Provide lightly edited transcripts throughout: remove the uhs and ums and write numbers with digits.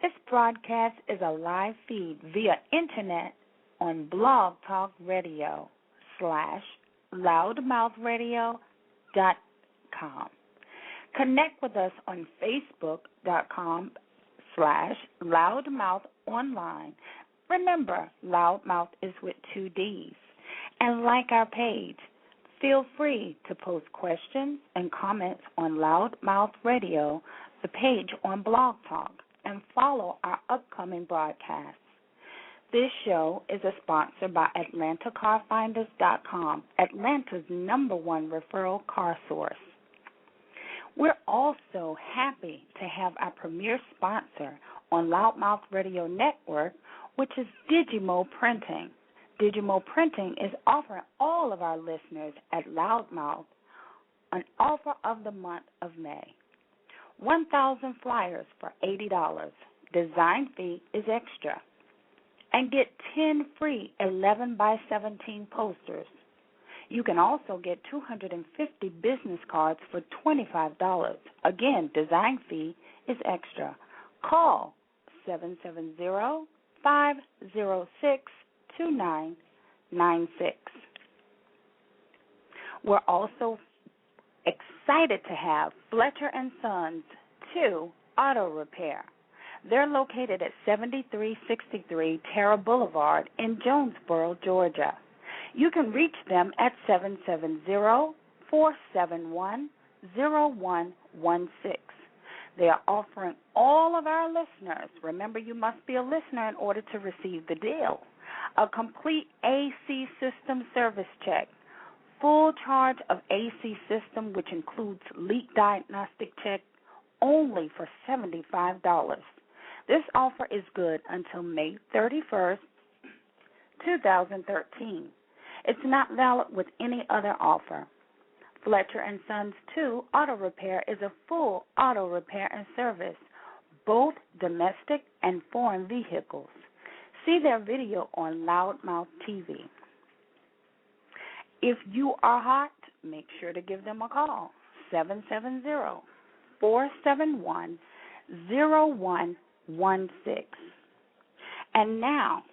This broadcast is a live feed via internet on Blog Talk Radio /loudmouthradio.com. Connect with us on Facebook.com/loudmouthonline. Remember, loudmouth is with 2 Ds. And like our page, feel free to post questions and comments on Loudmouth Radio, the page on Blog Talk, and follow our upcoming broadcasts. This show is a sponsor by AtlantaCarFinders.com, Atlanta's #1 referral car source. We're also happy to have our premier sponsor on Loudmouth Radio Network, which is Digimo Printing. Digimo Printing is offering all of our listeners at Loudmouth an offer of the month of May. 1,000 flyers for $80. Design fee is extra. And get 10 free 11x17 posters. You can also get 250 business cards for $25. Again, design fee is extra. Call 770-506-2996. We're also excited to have Fletcher & Sons 2 Auto Repair. They're located at 7363 Terra Boulevard in Jonesboro, Georgia. You can reach them at 770-471-0116. They are offering all of our listeners, remember you must be a listener in order to receive the deal, a complete AC system service check, full charge of AC system, which includes leak diagnostic check, only for $75. This offer is good until May 31st, 2013. It's not valid with any other offer. Fletcher & Sons 2 Auto Repair is a full auto repair and service, both domestic and foreign vehicles. See their video on Loudmouth TV. If you are hot, make sure to give them a call, 770-471-0116. And now,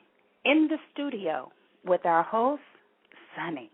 in the studio with our host, Sonny.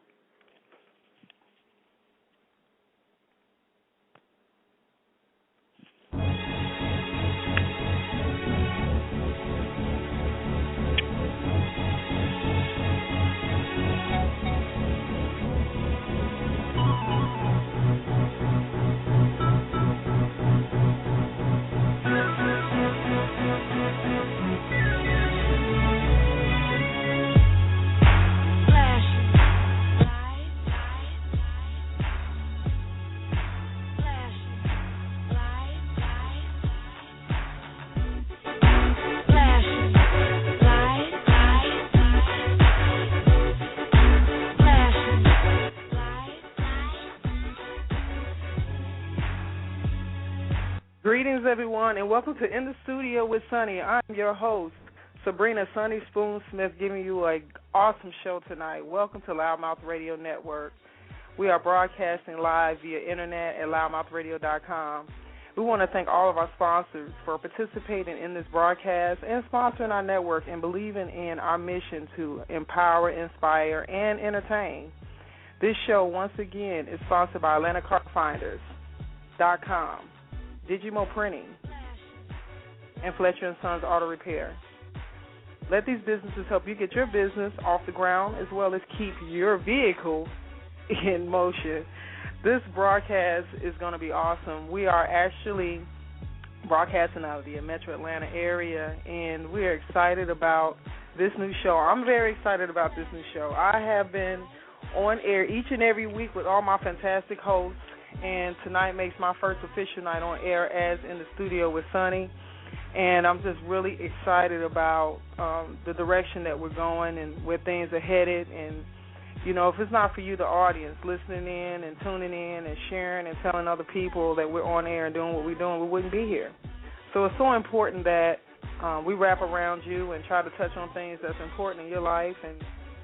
Greetings, everyone, and welcome to In the Studio with Sonny. I'm your host, Sabrina Sonny Spoon Smith, giving you an awesome show tonight. Welcome to Loudmouth Radio Network. We are broadcasting live via internet at loudmouthradio.com. We want to thank all of our sponsors for participating in this broadcast and sponsoring our network and believing in our mission to empower, inspire, and entertain. This show, once again, is sponsored by AtlantaCarFinders.com. Digimo Printing, and Fletcher & Sons Auto Repair. Let these businesses help you get your business off the ground as well as keep your vehicle in motion. This broadcast is going to be awesome. We are actually broadcasting out of the Metro Atlanta area, and we are excited about this new show. I'm very excited about this new show. I have been on air each and every week with all my fantastic hosts, and tonight makes my first official night on air as In the Studio with Sonny. And I'm just really excited about the direction that we're going and where things are headed. And, you know, if it's not for you, the audience, listening in and tuning in and sharing and telling other people that we're on air and doing what we're doing, we wouldn't be here. So it's so important that we wrap around you and try to touch on things that's important in your life and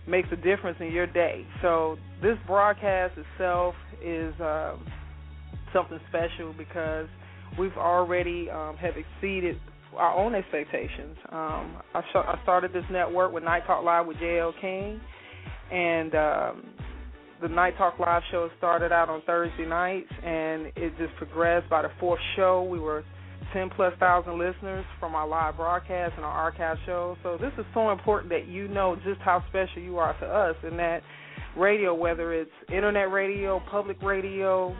makes a difference in your day. So this broadcast itself is something special because we've already have exceeded our own expectations. I started this network with Night Talk Live with J.L. King, and the Night Talk Live show started out on Thursday nights, and it just progressed. By the fourth show, we were 10-plus thousand listeners from our live broadcast and our archive shows. So this is so important that you know just how special you are to us, and that radio, whether it's internet radio, public radio,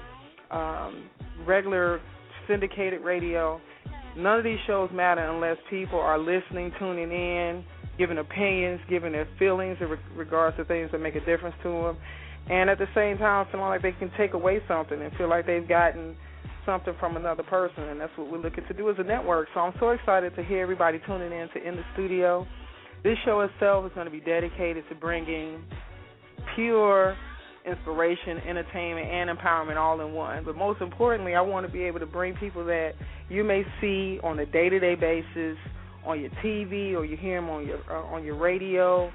regular syndicated radio, none of these shows matter unless people are listening, tuning in, giving opinions, giving their feelings in regards to things that make a difference to them, and at the same time feeling like they can take away something and feel like they've gotten something from another person, and that's what we're looking to do as a network. So I'm so excited to hear everybody tuning in to In the Studio. This show itself is going to be dedicated to bringing pure inspiration, entertainment, and empowerment all in one. But most importantly, I want to be able to bring people that you may see on a day-to-day basis on your TV, or you hear them on your radio.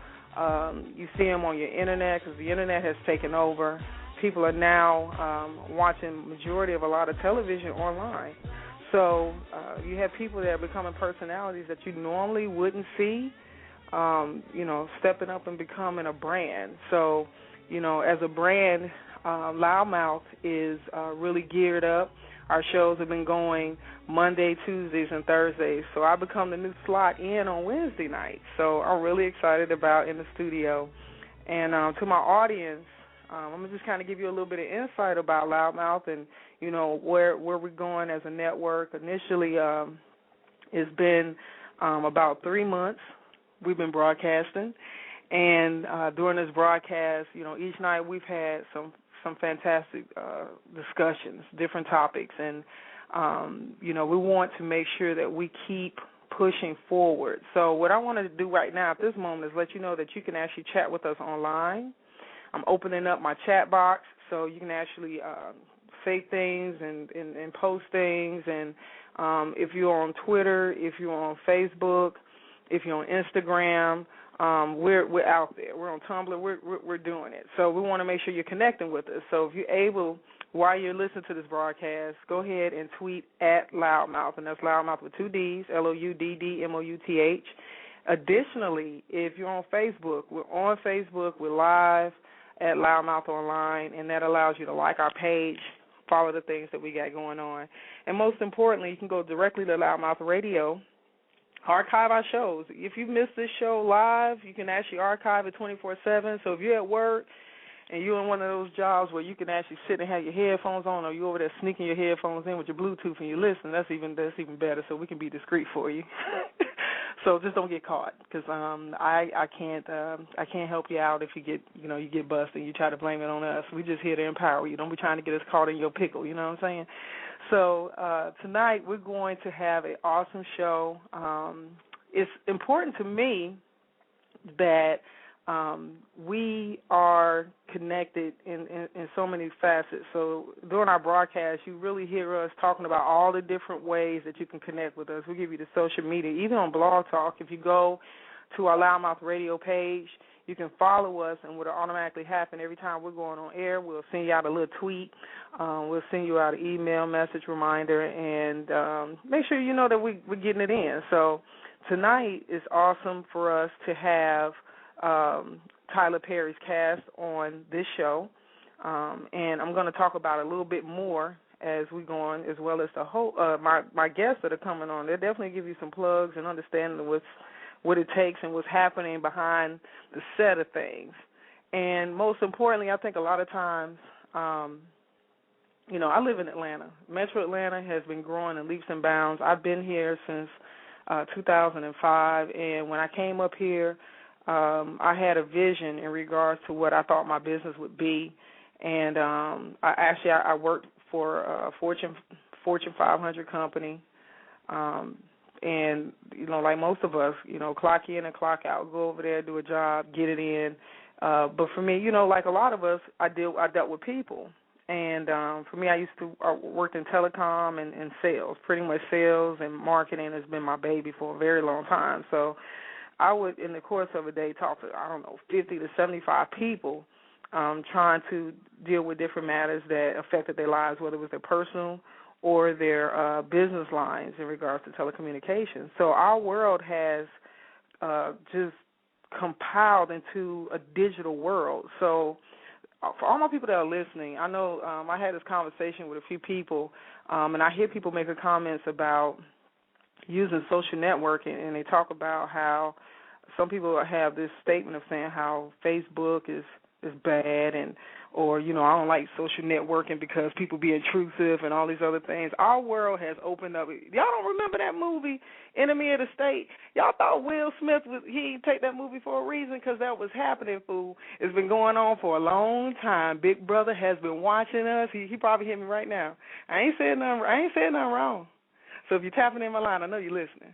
You see them on your internet, because the internet has taken over. People are now watching majority of a lot of television online. So you have people that are becoming personalities that you normally wouldn't see, stepping up and becoming a brand. So, as a brand, Loudmouth is really geared up. Our shows have been going Monday, Tuesdays, and Thursdays. So I become the new slot in on Wednesday night. So I'm really excited about In the Studio. And to my audience, I'm going to just kind of give you a little bit of insight about Loudmouth and, where we're going as a network. Initially, it's been about 3 months we've been broadcasting. And during this broadcast, each night we've had some fantastic discussions, different topics. And, we want to make sure that we keep pushing forward. So what I want to do right now at this moment is let you know that you can actually chat with us online. I'm opening up my chat box so you can actually say things and post things. And if you're on Twitter, if you're on Facebook, if you're on Instagram, we're out there. We're on Tumblr. We're doing it. So we want to make sure you're connecting with us. So if you're able, while you're listening to this broadcast, go ahead and tweet at Loudmouth, and that's Loudmouth with 2 Ds, LOUDDMOUTH. Additionally, if you're on Facebook, we're on Facebook. We're live at Loudmouth Online, and that allows you to like our page, follow the things that we got going on. And most importantly, you can go directly to Loudmouth Radio, archive our shows. If you missed this show live, you can actually archive it 24/7. So if you're at work and you're in one of those jobs where you can actually sit and have your headphones on, or you're over there sneaking your headphones in with your Bluetooth and you listen, that's even better, so we can be discreet for you. So just don't get caught, because I can't help you out if you get busted and you try to blame it on us. We just here to empower you. Don't be trying to get us caught in your pickle. You know what I'm saying? So tonight we're going to have an awesome show. It's important to me that we are connected in so many facets. So during our broadcast, you really hear us talking about all the different ways that you can connect with us. We give you the social media, even on Blog Talk. If you go to our Loudmouth Radio page, you can follow us, and what will automatically happen every time we're going on air, we'll send you out a little tweet. We'll send you out an email message reminder, and make sure you know that we're getting it in. So tonight is awesome for us to have Tyler Perry's cast on this show, and I'm going to talk about it a little bit more as we go on, as well as the whole my guests that are coming on. They'll definitely give you some plugs and understanding of what it takes and what's happening behind the set of things. And most importantly, I think a lot of times, I live in Atlanta. Metro Atlanta has been growing in leaps and bounds. I've been here since 2005, and when I came up here, I had a vision in regards to what I thought my business would be, and I worked for a Fortune 500 company, and like most of us, clock in and clock out, go over there, do a job, get it in. But for me, like a lot of us, I dealt with people, and for me, I worked in telecom and sales. Pretty much sales and marketing has been my baby for a very long time. So I would, in the course of a day, talk to, 50 to 75 people, trying to deal with different matters that affected their lives, whether it was their personal or their business lines in regards to telecommunications. So our world has just compiled into a digital world. So for all my people that are listening, I know I had this conversation with a few people, and I hear people making comments about using social networking, and they talk about how some people have this statement of saying how Facebook is bad, and or I don't like social networking because people be intrusive and all these other things. Our world has opened up. Y'all don't remember that movie Enemy of the State? Y'all thought Will Smith he take that movie for a reason because that was happening, fool. It's been going on for a long time. Big Brother has been watching us. He probably hit me right now. I ain't saying nothing wrong. So if you're tapping in my line, I know you're listening.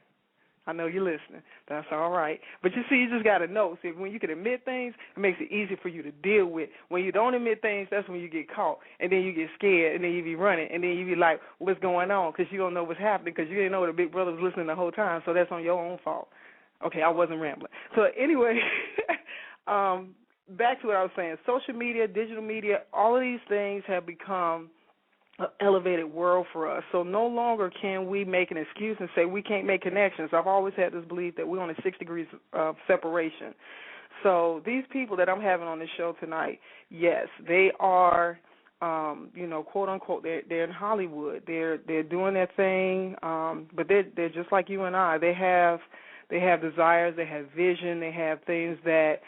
That's all right. But you see, you just got to know. See, when you can admit things, it makes it easier for you to deal with. When you don't admit things, that's when you get caught. And then you get scared, and then you be running. And then you be like, what's going on? Because you don't know what's happening because you didn't know the big brother was listening the whole time. So that's on your own fault. Okay, I wasn't rambling. So anyway, back to what I was saying. Social media, digital media, all of these things have become an elevated world for us. So no longer can we make an excuse and say we can't make connections. I've always had this belief that we're on 6 degrees of separation. So these people that I'm having on the show tonight, yes, they are, quote unquote, they're in Hollywood. They're doing their thing, but they're just like you and I. They have desires. They have vision. They have things that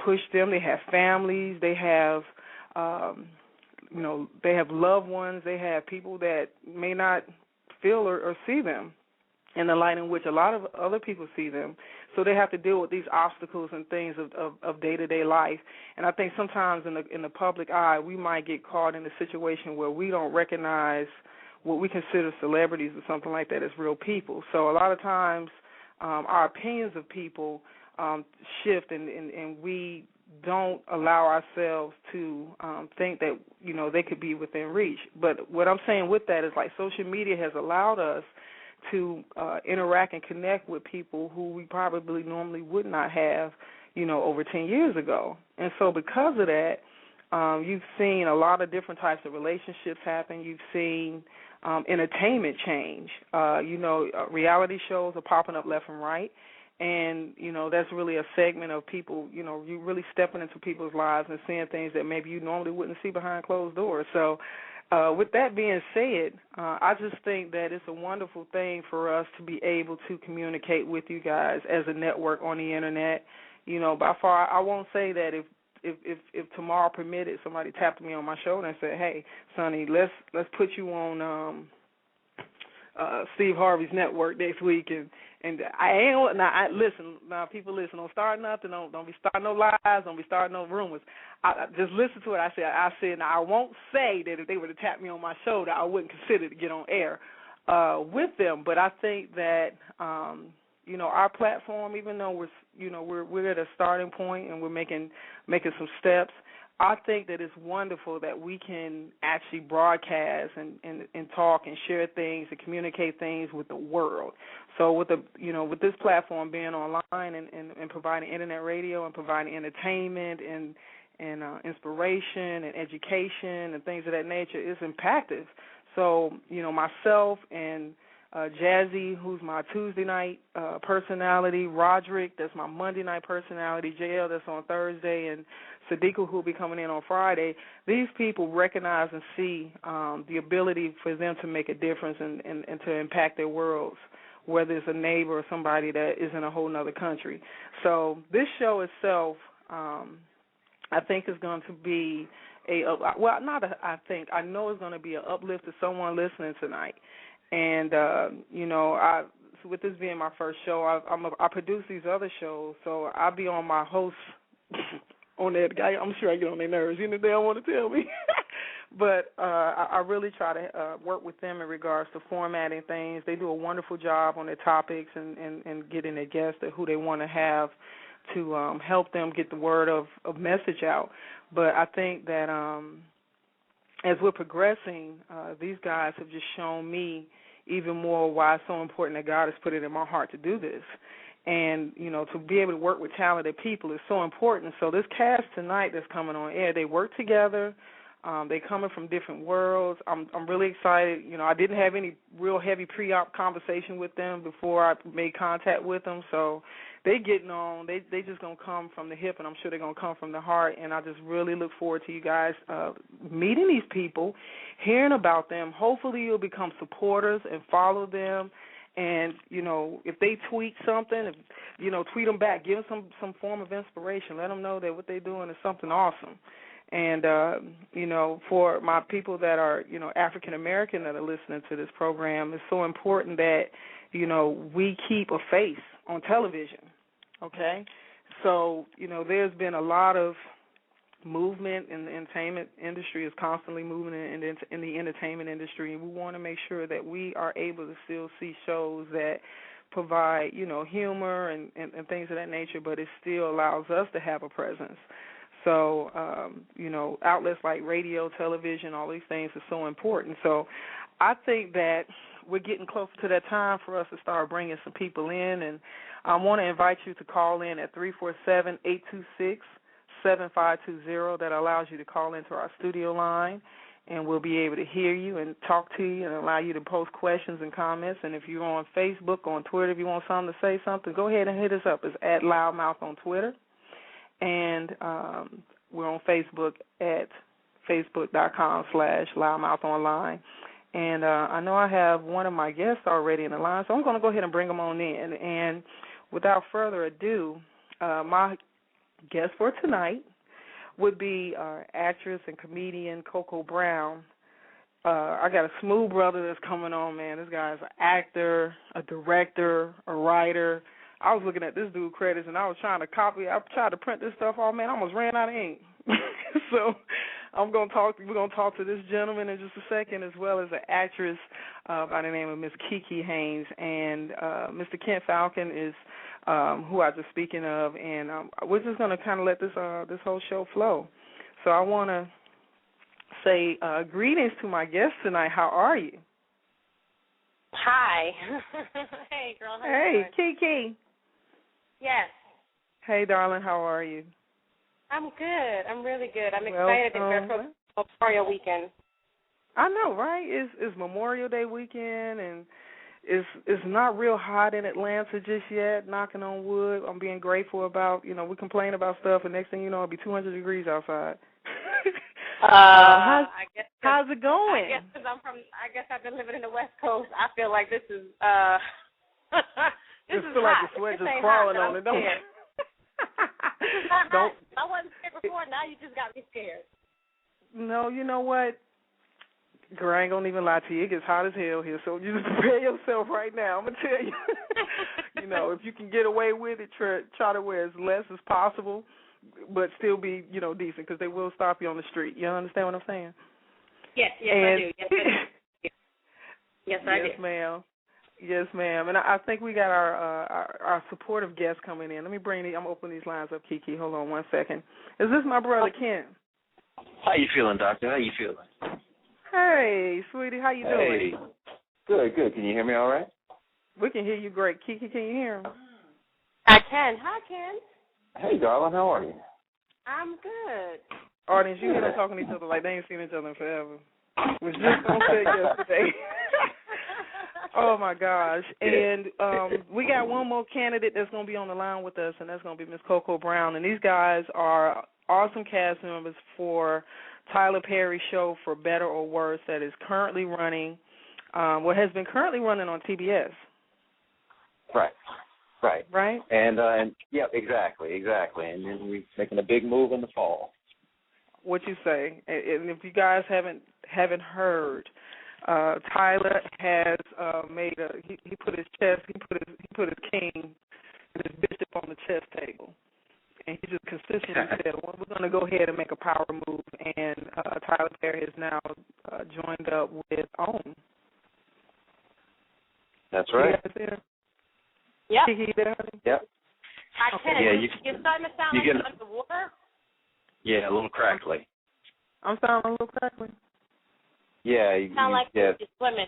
push them. They have families. They have they have loved ones. They have people that may not feel or see them in the light in which a lot of other people see them. So they have to deal with these obstacles and things of day-to-day life. And I think sometimes in the public eye, we might get caught in a situation where we don't recognize what we consider celebrities or something like that as real people. So a lot of times our opinions of people shift, and we don't allow ourselves to think that, they could be within reach. But what I'm saying with that is, like, social media has allowed us to interact and connect with people who we probably normally would not have, over 10 years ago. And so because of that, you've seen a lot of different types of relationships happen. You've seen entertainment change. Reality shows are popping up left and right. And, that's really a segment of people, you really stepping into people's lives and seeing things that maybe you normally wouldn't see behind closed doors. So with that being said, I just think that it's a wonderful thing for us to be able to communicate with you guys as a network on the Internet. By far, I won't say that if tomorrow permitted, somebody tapped me on my shoulder and said, hey, Sonny, let's put you on Steve Harvey's network next week, and I ain't listen now. People listen. Don't start nothing. Don't be starting no lies. Don't be starting no rumors. I just listen to it. I said. Now I won't say that if they were to tap me on my shoulder, I wouldn't consider to get on air with them. But I think that our platform, even though we're at a starting point and we're making some steps, I think that it's wonderful that we can actually broadcast and talk and share things and communicate things with the world. So with with this platform being online and providing internet radio and providing entertainment and inspiration and education and things of that nature, is impactful. So myself and Jazzy, who's my Tuesday night personality, Roderick, that's my Monday night personality, JL, that's on Thursday, and Sadiqa, who will be coming in on Friday. These people recognize and see the ability for them to make a difference and to impact their worlds, whether it's a neighbor or somebody that is in a whole other country. So this show itself, I think, is going to be I know it's going to be an uplift to someone listening tonight. And, so with this being my first show, I produce these other shows, so I'll be on my host on that guy. I'm sure I get on their nerves. They don't want to tell me. But I really try to work with them in regards to formatting things. They do a wonderful job on their topics and getting their guests who they want to have to help them get the word of message out. But I think that as we're progressing, these guys have just shown me even more why it's so important that God has put it in my heart to do this. And, to be able to work with talented people is so important. So this cast tonight that's coming on air, they work together. They coming from different worlds. I'm really excited. I didn't have any real heavy pre-op conversation with them before I made contact with them, so they getting on. They just gonna come from the hip, and I'm sure they're gonna come from the heart. And I just really look forward to you guys meeting these people, hearing about them. Hopefully, you'll become supporters and follow them. And if they tweet something, tweet them back. Give them some form of inspiration. Let them know that what they're doing is something awesome. And, for my people that are, African American that are listening to this program, it's so important that, we keep a face on television, okay? So, there's been a lot of movement in the entertainment industry, is constantly moving in the entertainment industry, and we want to make sure that we are able to still see shows that provide, humor and things of that nature, but it still allows us to have a presence. So, outlets like radio, television, all these things are so important. So I think that we're getting closer to that time for us to start bringing some people in, and I want to invite you to call in at 347-826-7520. That allows you to call into our studio line, and we'll be able to hear you and talk to you and allow you to post questions and comments. And if you're on Facebook, on Twitter, if you want something to say something, go ahead and hit us up. It's at Loudmouth on Twitter. And we're on Facebook at facebook.com/loudmouthonline. And I know I have one of my guests already in the line, so I'm going to go ahead and bring them on in. And without further ado, my guest for tonight would be actress and comedian Coco Brown. I got a smooth brother that's coming on, man. This guy's an actor, a director, a writer. I was looking at this dude's credits, and I was trying to copy. I tried to print this stuff off, man. I almost ran out of ink. So we're going to talk to this gentleman in just a second, as well as an actress by the name of Miss Kiki Haynes. And Mr. Kent Faulcon is who I was just speaking of. And we're just going to kind of let this whole show flow. So I want to say greetings to my guests tonight. How are you? Hi. Hey, girl. Hey, Kiki. Yes. Hey, darling. How are you? I'm good. I'm really good. I'm excited for Memorial Weekend. I know, right? It's Memorial Day weekend, and it's not real hot in Atlanta just yet, knocking on wood. I'm being grateful about, we complain about stuff, and next thing you know, it'll be 200 degrees outside. How's it going? I guess I've been living in the West Coast. I feel like this is this is feel hot. like the sweat just ain't crawling hot, on it, don't it? I wasn't scared before. Now you just got me scared. No, you know what? Girl, I ain't gonna even lie to you. It gets hot as hell here, so you just prepare yourself right now. I'm gonna tell you. If you can get away with it, try to wear as less as possible, but still be, decent, because they will stop you on the street. You understand what I'm saying? Yes, I do. Yes, I do. Yes, ma'am. Yes, ma'am. And I think we got our supportive guest coming in. Let me I'm opening these lines up, Kiki. Hold on one second. Is this my brother, Ken? How you feeling, Doctor? How you feeling? Hey, sweetie. How you doing? Hey. Good. Can you hear me all right? We can hear you great. Kiki, can you hear him? I can. Hi, Ken. Hey, darling. How are you? I'm good. Audience, you hear them talking to each other like they ain't seen each other in forever. Was just on set yesterday. Oh, my gosh. And we got one more candidate that's going to be on the line with us, and that's going to be Miss Coco Brown. And these guys are awesome cast members for Tyler Perry's show For Better or Worse that is currently running, has been currently running on TBS. Right. And yeah, exactly. And then we're making a big move in the fall. What you say? And if you guys haven't heard, Tyler has made he put his his king and his bishop on the chess table, and he just consistently said, well, we're going to go ahead and make a power move, and Tyler Perry has now joined up with OWN. That's right. Yep. Kiki, there, honey? Yep. I can. Yeah, you're starting to sound like you're underwater. Yeah, a little crackly. I'm sounding a little crackly. Yeah, sound like you're swimming.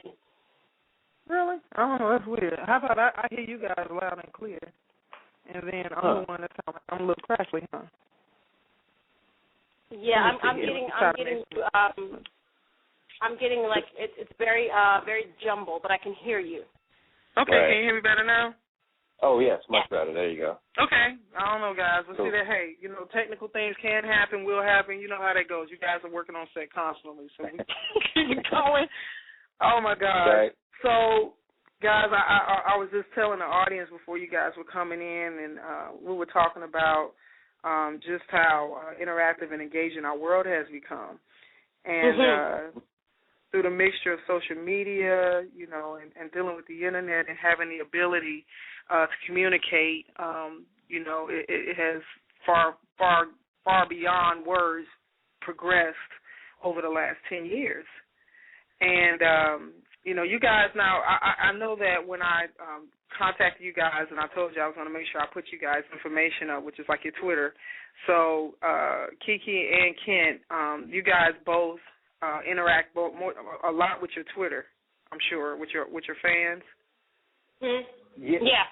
Really? I don't know. That's weird. How about I hear you guys loud and clear, and then I'm the one that sounds like I'm a little crackly, huh? Yeah, I'm getting like it's very jumbled, but I can hear you. Okay, right. Can you hear me better now? Oh, yes, much better. There you go. Okay. I don't know, guys. Let's see that, hey, technical things can happen, will happen. You know how that goes. You guys are working on set constantly, so we keep it going. Oh, my God. Right. So, guys, I was just telling the audience before you guys were coming in, and we were talking about just how interactive and engaging our world has become. And through the mixture of social media, and dealing with the Internet and having the ability to communicate, it has far beyond words progressed over the last 10 years. And, you guys now, I know that when I contacted you guys and I told you I was going to make sure I put you guys' information up, which is like your Twitter. So Kiki and Kent, you guys both interact a lot with your Twitter, I'm sure, with your fans. Yeah.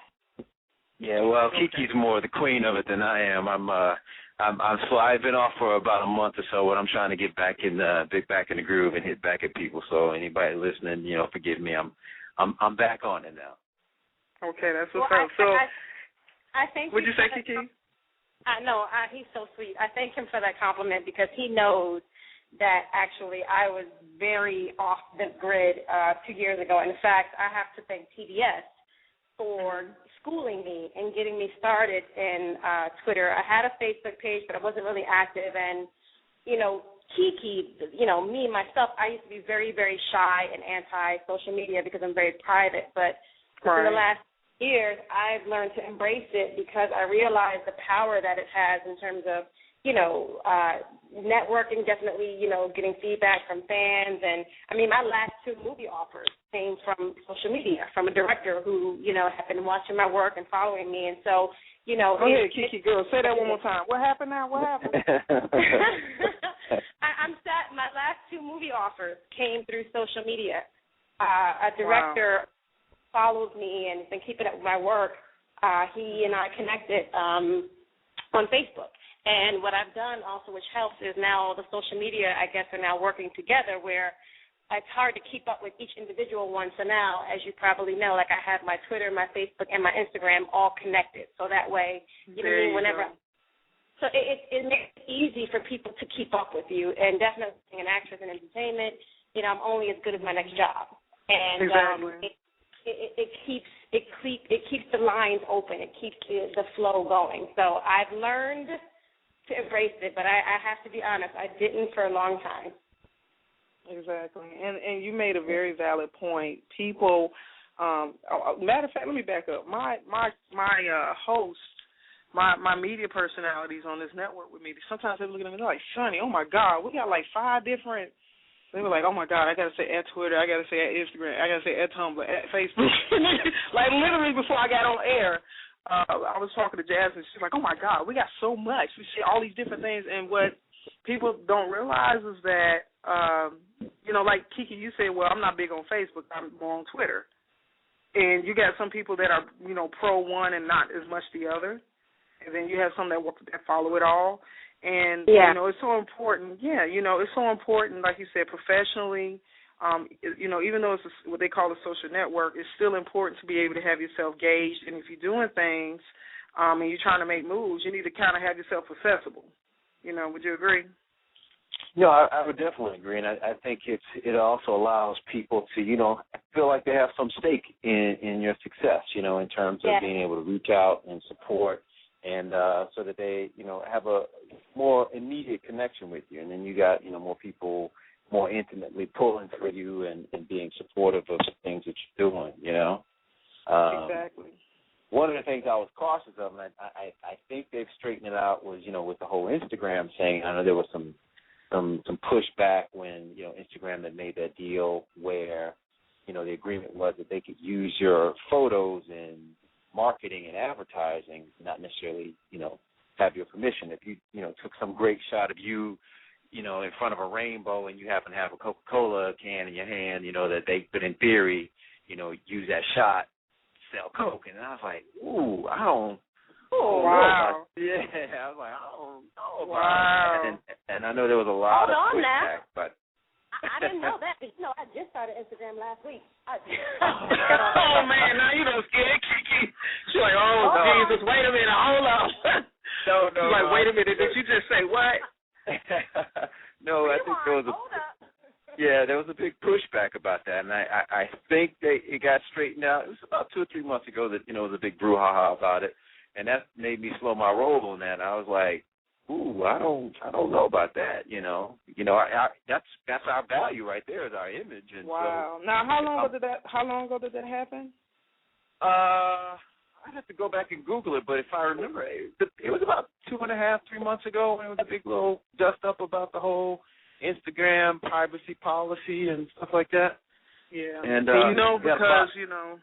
Yeah, well, Kiki's more the queen of it than I am. I've been off for about a month or so, and I'm trying to get back in the groove and hit back at people. So anybody listening, forgive me. I'm back on it now. Okay, that's what's up. So I think. What'd you say, Kiki? No, he's so sweet. I thank him for that compliment because he knows that actually I was very off the grid 2 years ago. In fact, I have to thank TBS for schooling me and getting me started in Twitter. I had a Facebook page, but I wasn't really active. And, Kiki, me, myself, I used to be very, very shy and anti-social media because I'm very private. But for the last years, I've learned to embrace it because I realized the power that it has in terms of, networking, definitely, getting feedback from fans. And, my last 2 movie offers came from social media, from a director who, had been watching my work and following me. And so, Go ahead, Kiki, girl. Say that one more time. What happened now? What happened? My last 2 movie offers came through social media. A director follows me and has been keeping up with my work. He and I connected on Facebook. And what I've done also, which helps, is now all the social media, I guess, are now working together where it's hard to keep up with each individual one. So now, as you probably know, like I have my Twitter, my Facebook, and my Instagram all connected. So that way, whenever. So it makes it easy for people to keep up with you. And definitely being an actress in entertainment, I'm only as good as my next job. And it keeps the lines open. It keeps the flow going. So I've learned to embrace it, but I have to be honest, I didn't for a long time. Exactly, and you made a very valid point. People, matter of fact, let me back up. My host, my media personalities on this network with me, sometimes they look at me like, Sonny, oh my God, we got like 5 different. They were like, oh my God, I got to say at Twitter, I got to say at Instagram, I got to say at Tumblr, at Facebook. Like literally before I got on air, I was talking to Jasmine. She's like, oh, my God, we got so much. We see all these different things. And what people don't realize is that, like Kiki, you said, well, I'm not big on Facebook. I'm more on Twitter. And you got some people that are, pro one and not as much the other. And then you have some that follow it all. And, it's so important. Yeah, it's so important, like you said, professionally. Even though it's what they call a social network, it's still important to be able to have yourself gauged. And if you're doing things and you're trying to make moves, you need to kind of have yourself accessible. Would you agree? No, I would definitely agree. And I think it also allows people to, feel like they have some stake in your success, in terms of being able to reach out and support and so that they, have a more immediate connection with you. And then you got, more people more intimately pulling for you and being supportive of the things that you're doing, Exactly. One of the things I was cautious of, and I think they've straightened it out, was, with the whole Instagram thing. I know there was some pushback when, Instagram had made that deal where, the agreement was that they could use your photos in marketing and advertising, not necessarily, have your permission. If you, took some great shot of you, in front of a rainbow and you happen to have a Coca-Cola can in your hand, that they could, in theory, use that shot to sell Coke. And I was like, ooh, I don't. Oh, wow. Yeah, I was like, I don't know. Wow. And And I know there was a lot of Hold on pushback, now. but I didn't know that. But, I just started Instagram last week. Oh, man, now you done scared Kiki. She's like, oh, Jesus, wait a minute, hold up. No. She's like, wait a minute, did you just say what? No, I think there was there was a big pushback about that, and I think it got straightened out. It was about 2 or 3 months ago that, there was a big brouhaha about it, and that made me slow my roll on that. I was like, ooh, I don't know about that, that's our value right there, is our image. And wow. So, now, how long ago did that happen? I'd have to go back and Google it, but if I remember, it was about 2.5, 3 months ago when it was a big little dust up about the whole Instagram privacy policy and stuff like that. Yeah. And because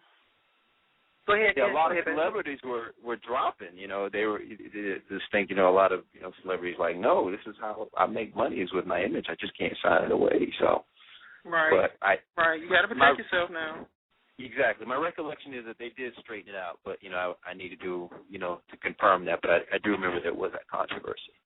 go ahead. Yeah, a lot of celebrities were dropping. They were just thinking. A lot of celebrities like, no, this is how I make money is with my image. I just can't sign it away. So. Right. But you got to protect yourself now. Exactly. My recollection is that they did straighten it out, but I need to do to confirm that. But I do remember there was that controversy.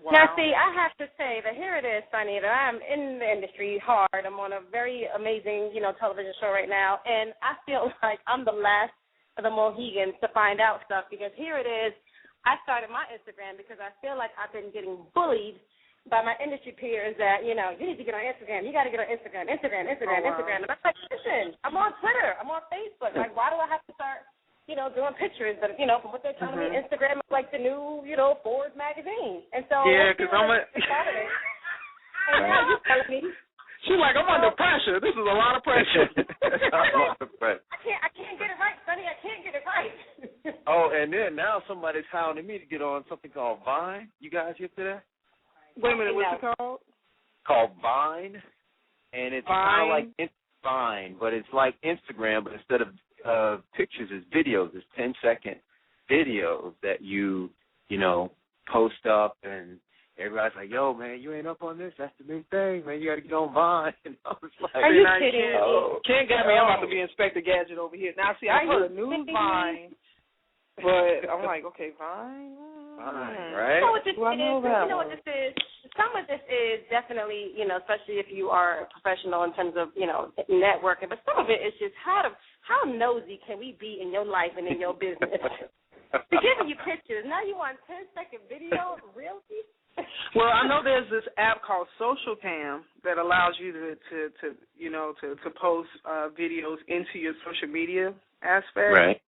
Wow. Now, see, I have to say that here it is, Sonny, that I'm in the industry hard. I'm on a very amazing, television show right now, and I feel like I'm the last of the Mohegans to find out stuff because here it is. I started my Instagram because I feel like I've been getting bullied by my industry peers that, you need to get on Instagram. You got to get on Instagram. Instagram. And I'm like, listen, I'm on Twitter. I'm on Facebook. Like, why do I have to start doing pictures that, from what they're telling me, Instagram is like the new, Forbes magazine. And so, because I'm and now you're telling me. She's like, I'm under pressure. This is a lot of pressure. I can't get it right, Sonny. I can't get it right. Oh, and then now somebody's hounding me to get on something called Vine. You guys hear that? Wait a minute, what's it called? Called Vine, and it's kind of like Vine, but it's like Instagram, but instead of pictures, it's videos. It's 10-second videos that you post up, and everybody's like, yo, man, you ain't up on this? That's the new thing, man. You got to get on Vine. And I was like, are you kidding? Can't get me. I'm about to be Inspector Gadget over here. Now, see, I put a new Vine, but I'm like, okay, Vine, right? You know what this is? Some of this is definitely, especially if you are a professional in terms of, networking, but some of it is just how nosy can we be in your life and in your business? They're giving you pictures. Now you want 10-second video? Really? Well, I know there's this app called Social Cam that allows you to post videos into your social media aspect. Right.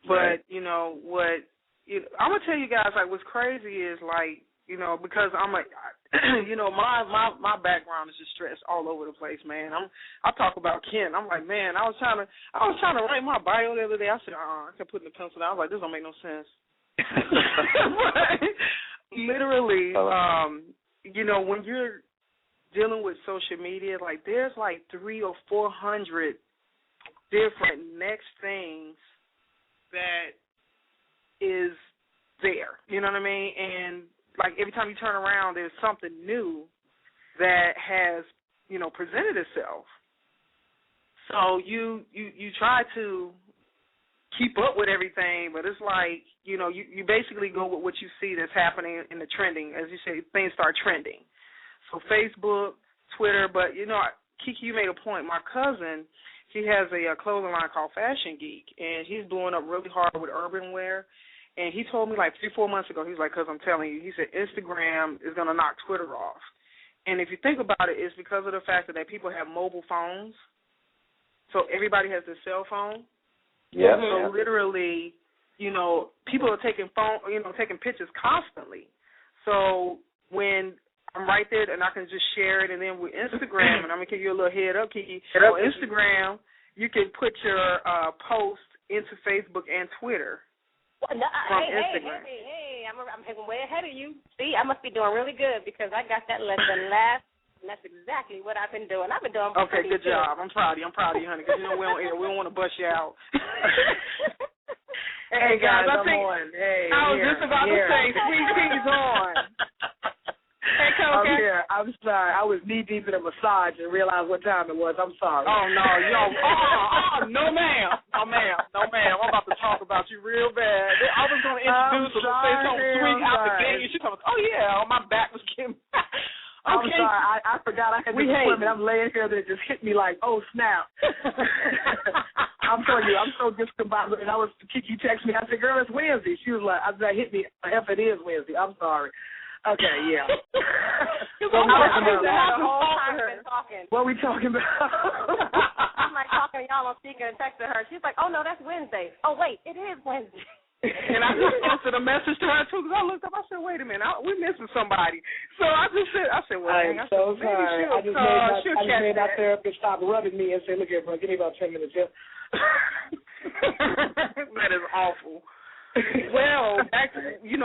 But I'm gonna tell you guys, like, what's crazy is, like, because I'm like, my background is just stressed all over the place, man. I talk about Ken. I'm like, man, I was trying to write my bio the other day. I said, I kept putting the pencil down. I was like, this don't make no sense. Literally, when you're dealing with social media, like, there's like 300 or 400 different next things that is there. You know what I mean? And like every time you turn around, there's something new that has, presented itself. So you try to keep up with everything, but it's like, you basically go with what you see that's happening in the trending. As you say, things start trending. So Facebook, Twitter, but, Kiki, you made a point. My cousin, he has a clothing line called Fashion Geek, and he's blowing up really hard with urban wear. And he told me like 3-4 months ago, he was like, because I'm telling you, he said Instagram is going to knock Twitter off. And if you think about it, it's because of the fact that people have mobile phones. So everybody has their cell phone. Yeah. So literally, people are taking taking pictures constantly. So when I'm right there and I can just share it, and then with Instagram, and I'm going to give you a little head up, Kiki. On Instagram, you can put your post into Facebook and Twitter. Hey, I'm way ahead of you. See, I must be doing really good because I got that lesson last, and that's exactly what I've been doing. I've been doing okay, good job. I'm proud of you, honey, because, we don't want to bust you out. Hey, guys, I'm on. Hey, I was just about to say, Sweet Pea's on. Hey, I'm here. I'm sorry. I was knee-deep in a massage and realized what time it was. I'm sorry. Oh, no. No, ma'am. No, ma'am. I'm about to talk about you real bad. I was going to introduce her and say something sweet out the gate. And she told me, oh, yeah, my back was getting I'm sorry. I forgot I had this appointment. I'm laying here that it just hit me like, oh, snap. I'm telling you, I'm so discombobulated. Kiki texted me. I said, girl, it's Wednesday. She was like, that hit me. F, it is Wednesday. I'm sorry. Okay, yeah. What are we talking about? I'm like talking to y'all on speaker and texting her. She's like, oh, no, that's Wednesday. Oh, wait, it is Wednesday. And I just answered a message to her, too, because I looked up. I said, wait a minute, we missing somebody. So I said, well, I am so sorry. I just made my therapist stop rubbing me and say, look here, bro, give me about 10 minutes here. That is awful. Well, back to,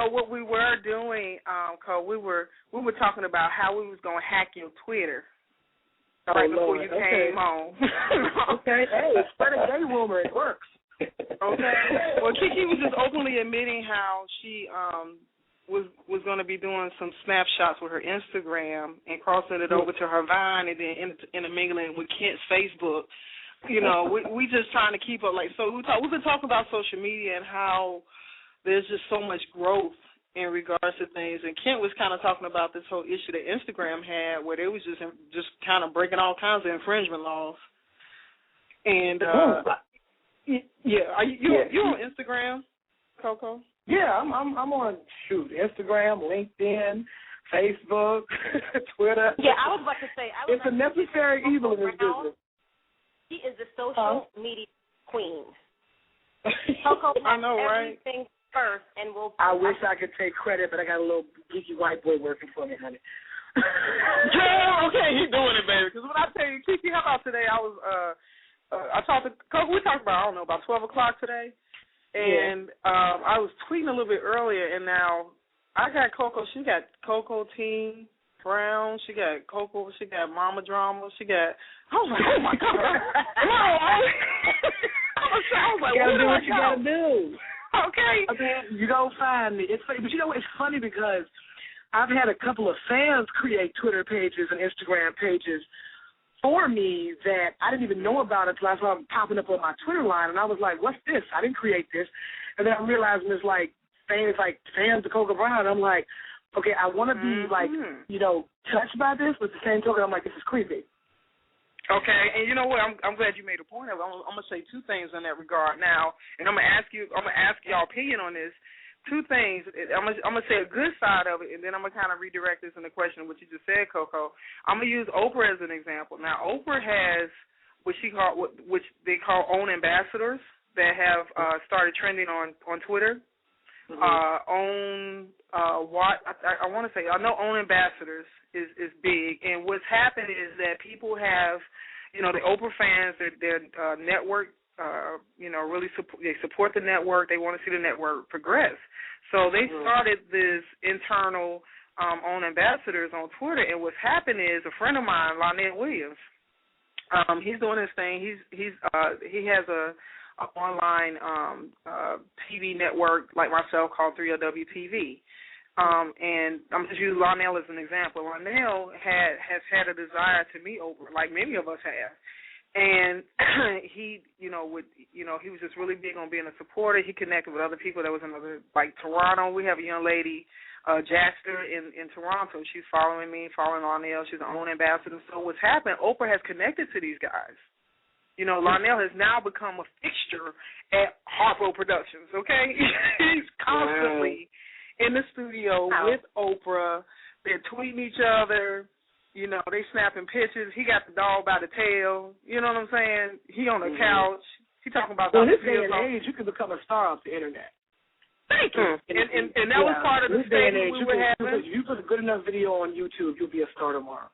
what we were doing, Cole, we were talking about how we was going to hack your Twitter right before you came home. Okay, hey, spread a gay rumor. It works. Okay. Well, Kiki was just openly admitting how she was going to be doing some snapshots with her Instagram and crossing it over to her Vine and then intermingling with Kent's Facebook. We just trying to keep up. So we've been talking about social media and how there's just so much growth in regards to things. And Kent was kind of talking about this whole issue that Instagram had, where they was just kind of breaking all kinds of infringement laws. And yeah, you on Instagram, Coco? Yeah, I'm on Instagram, LinkedIn, Facebook, Twitter. Yeah, I was about to say it's a necessary evil in this business. She is the social media queen. Coco, I know, right? Everything first, and I wish I could take credit, but I got a little geeky white boy working for me, honey. Yeah, okay, he's doing it, baby. Because when I tell you, Kiki, how about today? I was I talked to Coco. We talked about about 12 o'clock today, and I was tweeting a little bit earlier, and now I got Coco. She got Coco Teen Brown. She got Coco. She got Mama Drama. She got. I was like, oh my God. I was like, you gotta do what you go? gotta do. Okay. You don't find me. It's funny, but it's funny because I've had a couple of fans create Twitter pages and Instagram pages for me that I didn't even know about until I saw them popping up on my Twitter line, and I was like, what's this? I didn't create this. And then I'm realizing it's like fans of Coco Brown. I'm like, okay, I want to be touched by this, but at the same token, I'm like, this is creepy. Okay, and you know what? I'm glad you made a point of it. I'm gonna say two things in that regard now, and I'm gonna ask y'all opinion on this. Two things. I'm gonna say a good side of it, and then I'm gonna kind of redirect this in the question what you just said, Coco. I'm gonna use Oprah as an example. Now, Oprah has which they call own ambassadors that have started trending on Twitter. Mm-hmm. I want to say, I know own ambassadors is big, and what's happened is that people have, the Oprah fans, their network, really support the network. They want to see the network progress. So they started this internal own ambassadors on Twitter, and what's happened is a friend of mine, Lionel Williams, he's doing his thing. He has a online TV network like myself called 3LW TV. And I'm just using Lionel as an example. Lionel has had a desire to meet Oprah, like many of us have. And he, he was just really big on being a supporter. He connected with other people that was in like Toronto. We have a young lady, Jaster in Toronto. She's following Lionel. She's an own ambassador. So what's happened, Oprah has connected to these guys. Lionel has now become a fixture at Harpo Productions, okay? He's constantly in the studio with Oprah. They're tweeting each other. They snapping pictures. He got the dog by the tail. You know what I'm saying? He on the couch. He talking about in this day and age, you can become a star off the internet. Thank you. And that was part of the statement we were having. If you put a good enough video on YouTube, you'll be a star tomorrow.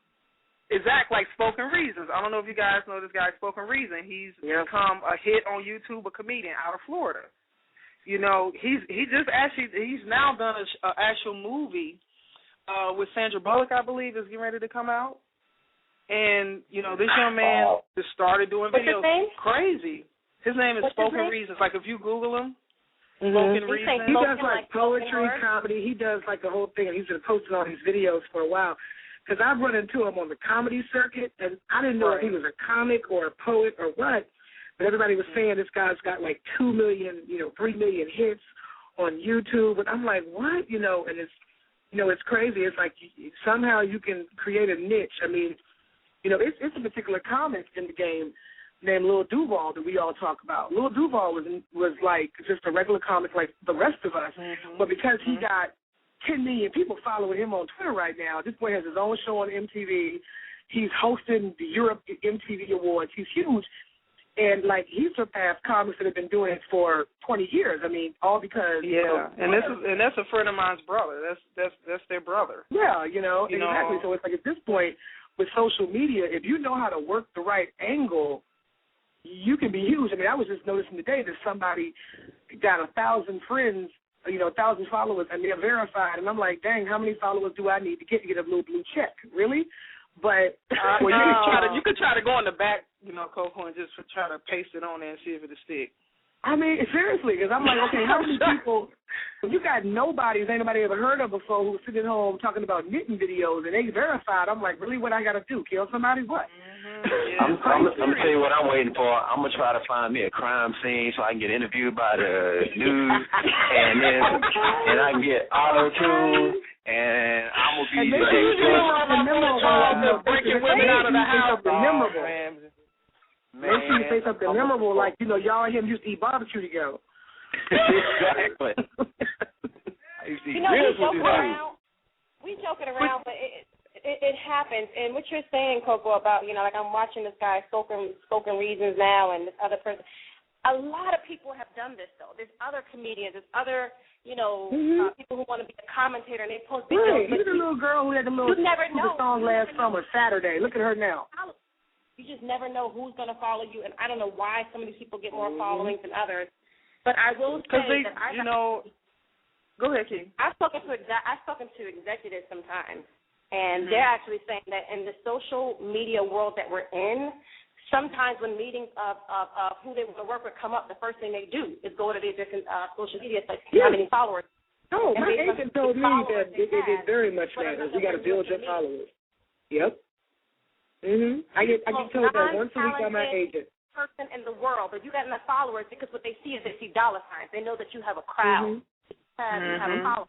Exactly, like Spoken Reasons. I don't know if you guys know this guy, Spoken Reason. He's become a hit on YouTube, a comedian out of Florida. He's now done an actual movie with Sandra Bullock, I believe, is getting ready to come out. And, this young man just started doing videos. Crazy. His name is Spoken Reasons. Like, if you Google him, Spoken Reasons. He does, like, poetry, comedy. He does, like, the whole thing, and he's been posting all these videos for a while. Because I've run into him on the comedy circuit, and I didn't know if he was a comic or a poet or what, but everybody was saying this guy's got like 2 million, 3 million hits on YouTube, and I'm like, what? And it's, it's crazy. It's like somehow you can create a niche. I mean, it's a particular comic in the game named Lil Duval that we all talk about. Lil Duval was like just a regular comic like the rest of us, but because he got 10 million people following him on Twitter right now, this boy has his own show on MTV. He's hosting the Europe MTV Awards. He's huge. And, like, he surpassed comics that have been doing it for 20 years. I mean, all because... Yeah, and that's a friend of mine's brother. That's their brother. Yeah, exactly. So it's like at this point with social media, if you know how to work the right angle, you can be huge. I mean, I was just noticing today that somebody got 1,000 friends, 1,000 followers, and they're verified. And I'm like, dang, how many followers do I need to get a little blue check? Really? But you could try to go in the back, Coco, and just try to paste it on there and see if it'll stick. I mean, seriously, because I'm like, okay, how many people? You got nobody that anybody ever heard of before who's sitting at home talking about knitting videos and they verified. I'm like, really, what I got to do? Kill somebody? What? Yeah, I'm gonna tell you what I'm waiting for. I'm gonna try to find me a crime scene so I can get interviewed by the news, and I can get auto-tune. And I'm going to be breaking women out of the house. Memorable. Make sure you say something memorable, like, y'all and him used to eat barbecue together. Exactly. We joking around, but it happens. And what you're saying, Coco, about, like I'm watching this guy, Spoken Reasons now, and this other person. A lot of people have done this, though. There's other comedians, there's other... people who want to be a commentator, and they post videos. Look at the little girl who had the little song last summer, Saturday. Look at her now. You just never know who's going to follow you, and I don't know why some of these people get more followings than others. But I will say that go ahead, Kiki. I've spoken to executives sometimes, and they're actually saying that in the social media world that we're in, sometimes when meetings of who they want to work with come up, the first thing they do is go to their different social media sites, how many followers. Oh, my agent told me that it very much matters. You got to build your followers. Yep. I get told that once a week by my agent. Person in the world, but you got enough followers because what they see is they see dollar signs. They know that you have a crowd. You have a following.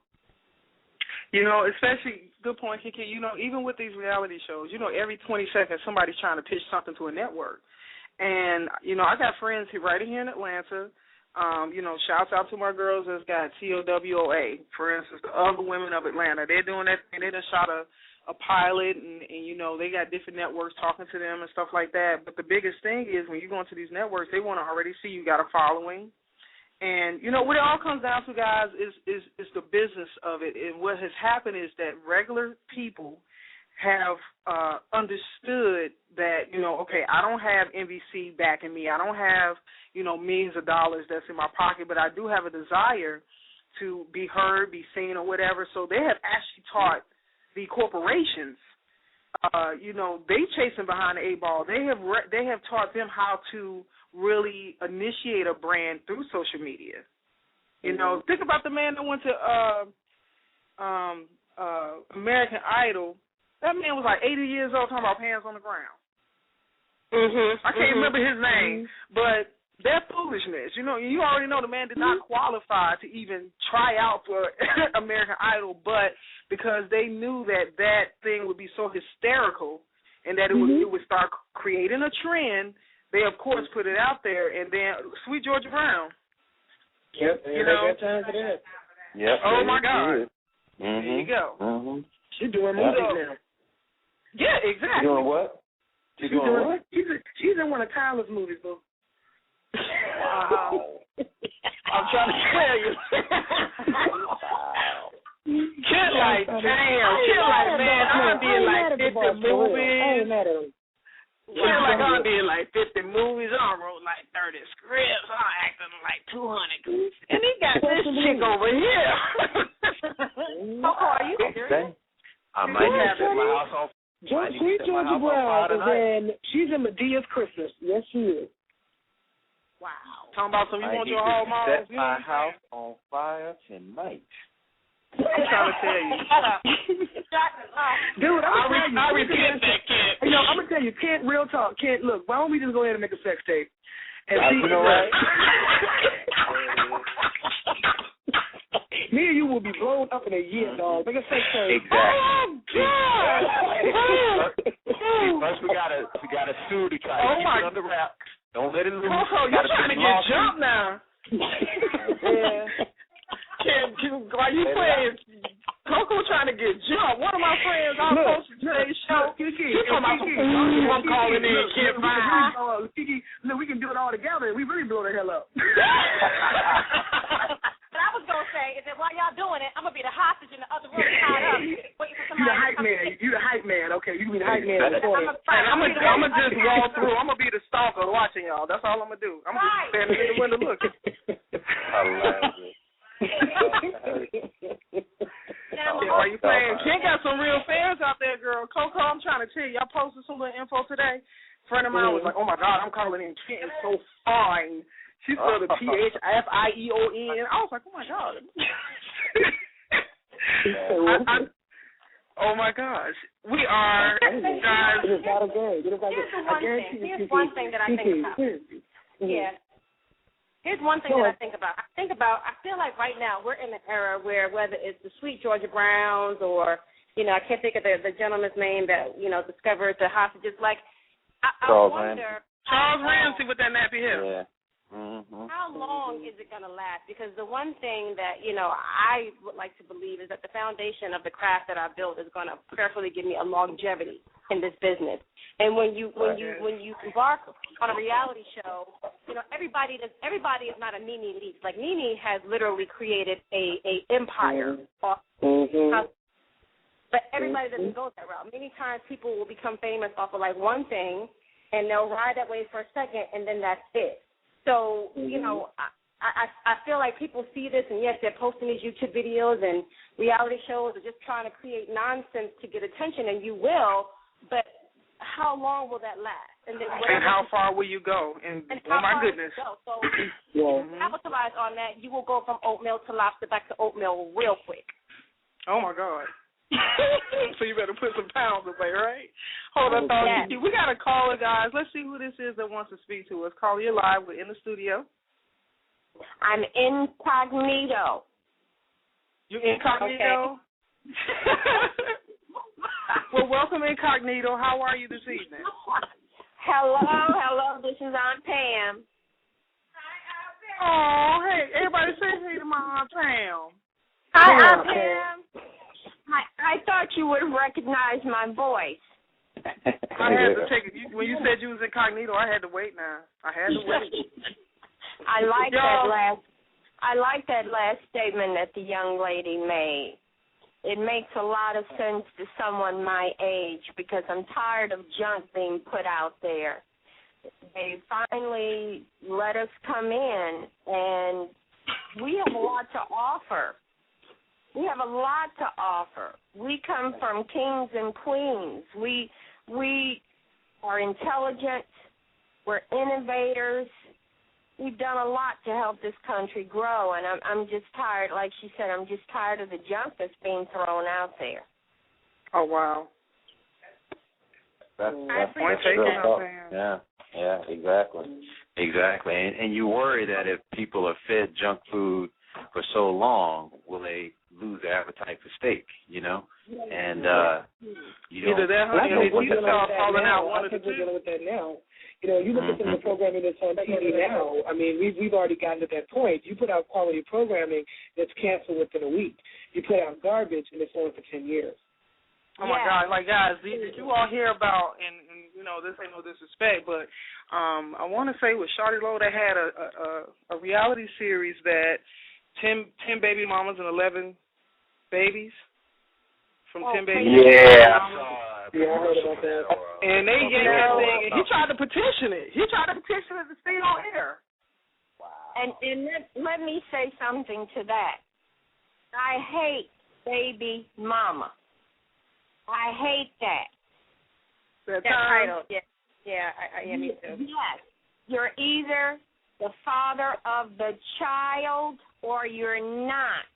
Especially, good point, Kiki, even with these reality shows, every 20 seconds somebody's trying to pitch something to a network. And, I got friends right here in Atlanta. Shouts out to my girls that's got TOWOA, for instance, the other women of Atlanta. They're doing that, and they just shot a pilot, and they got different networks talking to them and stuff like that. But the biggest thing is when you go into these networks, they want to already see you got a following. And, what it all comes down to, guys, is the business of it. And what has happened is that regular people have understood that, okay, I don't have NBC backing me. I don't have, millions of dollars that's in my pocket, but I do have a desire to be heard, be seen, or whatever. So they have actually taught the corporations, they chasing behind the 8 ball. They have taught them how to really initiate a brand through social media. Think about the man that went to American Idol. That man was like 80 years old talking about pants on the ground. I can't remember his name, but that foolishness. You already know the man did not qualify to even try out for American Idol, but because they knew that thing would be so hysterical and that it would start creating a trend, they, of course, put it out there, and then Sweet Georgia Brown. Yep, they got time for that. Yep. Oh, my God. There you go. She's doing movies now. Yeah, exactly. She's doing what? She's doing what? She's in one of Tyler's movies, boo. Wow. I'm trying to tell you. Kid like, man, I did like 50 movies. I ain't mad at him. Yeah, like I did like 50 movies. I wrote like 30 scripts. I acted like 200. And he got this chick over here. Are you serious? I might have at my house on. Sweet Georgia Brown is in. She's in Medea's Christmas. Yes, she is. Wow. Talking about some you want your whole mom. Set my house on fire tonight. I'm trying to tell you. Dude, I repent that, kid. I'm going to tell you, Kent, real talk. Kent, look, why don't we just go ahead and make a sex tape? And you know what? Me and you will be blown up in a year, dog. Make it say so. Exactly. Oh, God. First, we gotta sue to try to keep it under wraps. Don't let it loose. Coco, you're trying to get jumped now. Yeah. Why you playing? Coco trying to get jumped. One of my friends I posted today's show. Kiki, she talking about I'm calling in. Kiki, look, we can do it all together. We really blow the hell up. But I was going to say is that while y'all doing it, I'm going to be the hostage in the other room tied up, waiting for somebody. You the hype man. Okay, you can be the hype man. I'm going to just walk through. I'm going to be the stalker watching y'all. That's all I'm going to do. I'm just standing in the window looking. I love it. Are you playing? Ken got some real fans out there, girl. Coco, I'm trying to tell you, I posted some little info today. A friend of mine was like, oh, my God, I'm calling in Ken is so fine. She spelled it Phifieon. I was like, oh, my God. Oh, my gosh. We are, guys. Here's one thing that I think about. Yeah. Here's one thing that I think about. I feel like right now we're in an era where whether it's the Sweet Georgia Browns or, I can't think of the gentleman's name that, discovered the hostages. Like, I wonder. Charles Ramsey with that nappy hair. Yeah. Mm-hmm. How long is it going to last? Because the one thing that, I would like to believe is that the foundation of the craft that I built is going to prayerfully give me a longevity in this business. And when you embark on a reality show, everybody is not a Nene Leakes. Like Nene has literally created a empire. But everybody doesn't go that route. Many times people will become famous off of like one thing, and they'll ride that wave for a second, and then that's it. So I feel like people see this, and yes, they're posting these YouTube videos and reality shows, or just trying to create nonsense to get attention, and you will, but how long will that last? And how far will you go? And oh my goodness. So capitalize on that. You will go from oatmeal to lobster back to oatmeal real quick. Oh my God. So you better put some pounds away, right? Hold on, Kiki. We got a caller, guys. Let's see who this is that wants to speak to us. Caller, you're live. We're in the studio. I'm incognito. You incognito? Okay. Well, welcome, Incognito. How are you this evening? Hello. This is Aunt Pam. Oh, hey, everybody say hey to my Aunt Pam. Hi, Aunt Pam. I thought you would recognize my voice. I had to take it. When you said you was incognito, I had to wait now. I had to wait. I like that last statement that the young lady made. It makes a lot of sense to someone my age because I'm tired of junk being put out there. They finally let us come in, and we have a lot to offer. We have a lot to offer. We come from kings and queens. We are intelligent. We're innovators. We've done a lot to help this country grow, and I'm just tired, like she said, I'm just tired of the junk that's being thrown out there. Oh, wow. That's point taken. Yeah, exactly. And you worry that if people are fed junk food for so long, will they lose their appetite for steak, And either that, honey, or they start falling out. One of the two. Dealing with that now. You look at some of the programming that's on TV now. I mean, we've already gotten to that point. You put out quality programming that's canceled within a week. You put out garbage, and it's on for 10 years. Oh, my God. Like, guys, did you all hear about, and this ain't no disrespect, but I want to say with Shawty Lowe, they had a reality series that 10 baby mamas and 11 babies from 10 baby mamas. Yeah, I heard about that. And they yanked that thing, and he tried to petition it. He tried to petition it to stay on air. Wow. And let me say something to that. I hate baby mama. I hate that. That title. Yeah, me too. Yes. You're either the father of the child or you're not.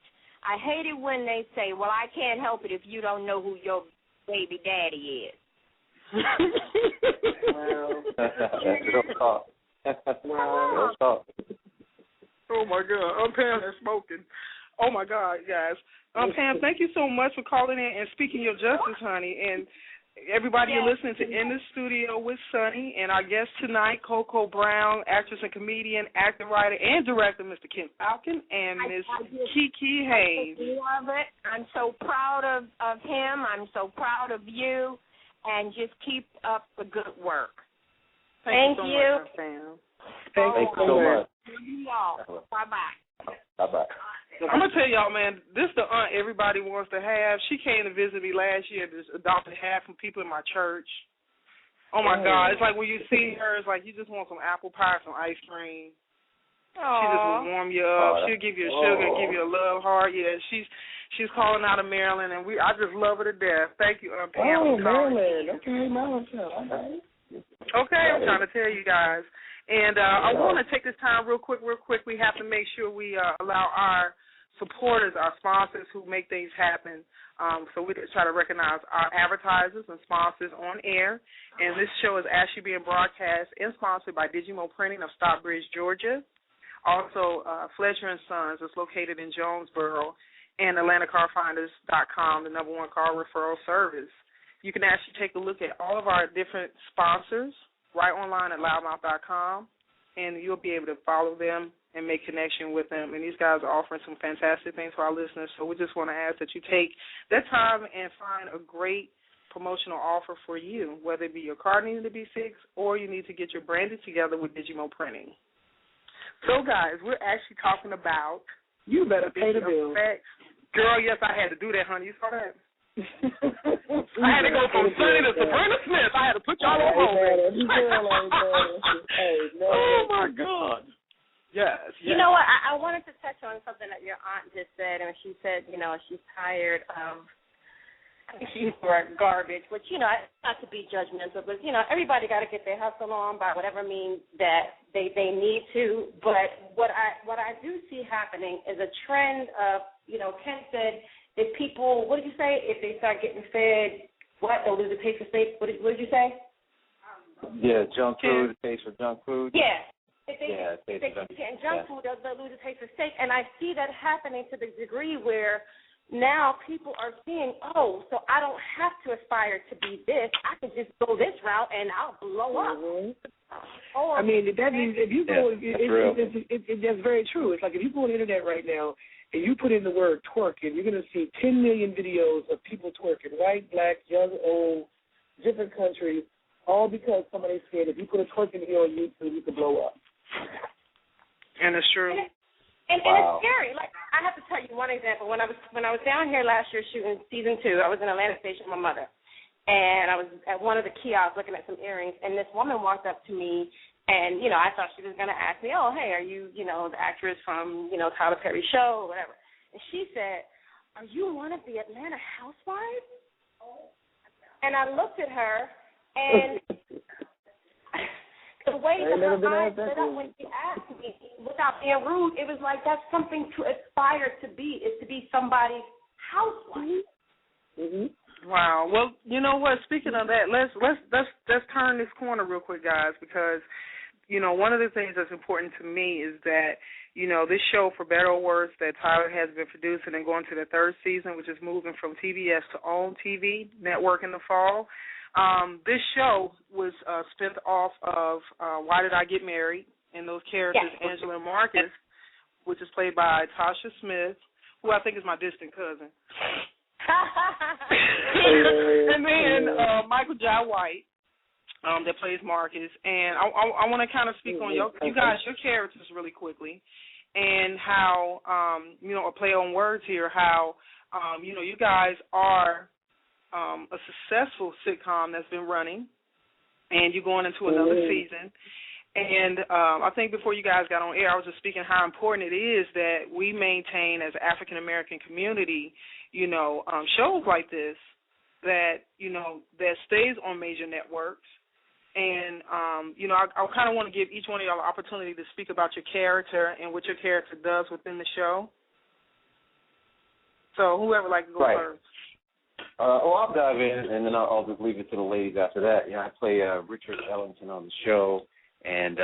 I hate it when they say, well, I can't help it if you don't know who your baby daddy is. Don't talk. Oh, my God. I'm Pam has spoken. Oh, my God, guys. Pam, thank you so much for calling in and speaking your justice, honey. And everybody, you're listening to In the Studio with Sonny, and our guest tonight, Coco Brown, actress and comedian, actor, writer, and director, Mr. Ken Faulcon, and Miss Kiki Haynes. I love it. I'm so proud of him. I'm so proud of you, and just keep up the good work. Thank you so much, Pam. Thank you so much. Love you all. Bye-bye. Bye-bye. I'm going to tell y'all, man, this is the aunt everybody wants to have. She came to visit me last year, just adopted half from people in my church. Oh, my God. It's like when you see her, it's like you just want some apple pie, some ice cream. Aww. She just will warm you up. She'll give you a sugar and give you a love heart. Yeah, she's calling out of Maryland, and I just love her to death. Thank you, Aunt Pam. Oh, Maryland. Okay, Maryland. Okay, I'm trying to tell you guys. And I want to take this time real quick. We have to make sure we allow our supporters, our sponsors who make things happen. So we try to recognize our advertisers and sponsors on air. And this show is actually being broadcast and sponsored by Digimo Printing of Stockbridge, Georgia. Also, Fletcher & Sons is located in Jonesboro, and AtlantaCarFinders.com, the #1 car referral service. You can actually take a look at all of our different sponsors right online at loudmouth.com, and you'll be able to follow them and make connection with them. And these guys are offering some fantastic things for our listeners, so we just want to ask that you take that time and find a great promotional offer for you, whether it be your car needs to be fixed or you need to get your branding together with Digimo Printing. So, guys, we're actually talking about... You better pay the bill. Girl, yes, I had to do that, honey. You saw that? I had to go from Sonny to Sabrina Smith. I had to put y'all on hold. Oh, my God. Yes. You know what? I wanted to touch on something that your aunt just said, and she said, she's tired of garbage, which, not to be judgmental, but, everybody got to get their hustle on by whatever means that they need to. But what I do see happening is a trend of, Ken said, if people, what did you say? If they start getting fed, they'll lose a taste for steak. What did you say? Yeah, junk food, taste for junk food. Yeah. If they get junk food, they'll lose a taste for steak. And I see that happening to the degree where now people are seeing, so I don't have to aspire to be this. I can just go this route and I'll blow up. Mm-hmm. I mean, that means if you go, that's very true. It's like if you go on the internet right now and you put in the word twerking, you're going to see 10 million videos of people twerking, white, black, young, old, different countries, all because somebody said if you put a twerking video on YouTube, you can blow up. And it's true. And it's scary. Like, I have to tell you one example. When I was down here last year shooting season 2, I was in Atlanta Station with my mother, and I was at one of the kiosks looking at some earrings, and this woman walked up to me, and I thought she was going to ask me, hey, are you the actress from Tyler Perry's show or whatever? And she said, are you one of the Atlanta Housewives? And I looked at her, and the way that her eyes lit up when she asked me, without being rude, it was like that's something to aspire to be, is to be somebody's housewife. Mm-hmm. Wow. Well, you know what? Speaking of that, let's turn this corner real quick, guys, because one of the things that's important to me is that this show, for better or worse, that Tyler has been producing and going to the 3rd season, which is moving from TBS to OWN TV network in the fall. This show was spun off of Why Did I Get Married? And those characters, yes. Angela and Marcus, which is played by Tasha Smith, who I think is my distant cousin. And then Michael Jai White, that plays Marcus. And I want to kind of speak on your characters really quickly, and how, a play on words here, how, you guys are a successful sitcom that's been running, and you're going into another season. And I think before you guys got on air, I was just speaking how important it is that we maintain as an African-American community, shows like this that, that stays on major networks. And, I kind of want to give each one of y'all an opportunity to speak about your character and what your character does within the show. So whoever would like to go first. I'll dive in, and then I'll just leave it to the ladies after that. I play Richard Ellington on the show, and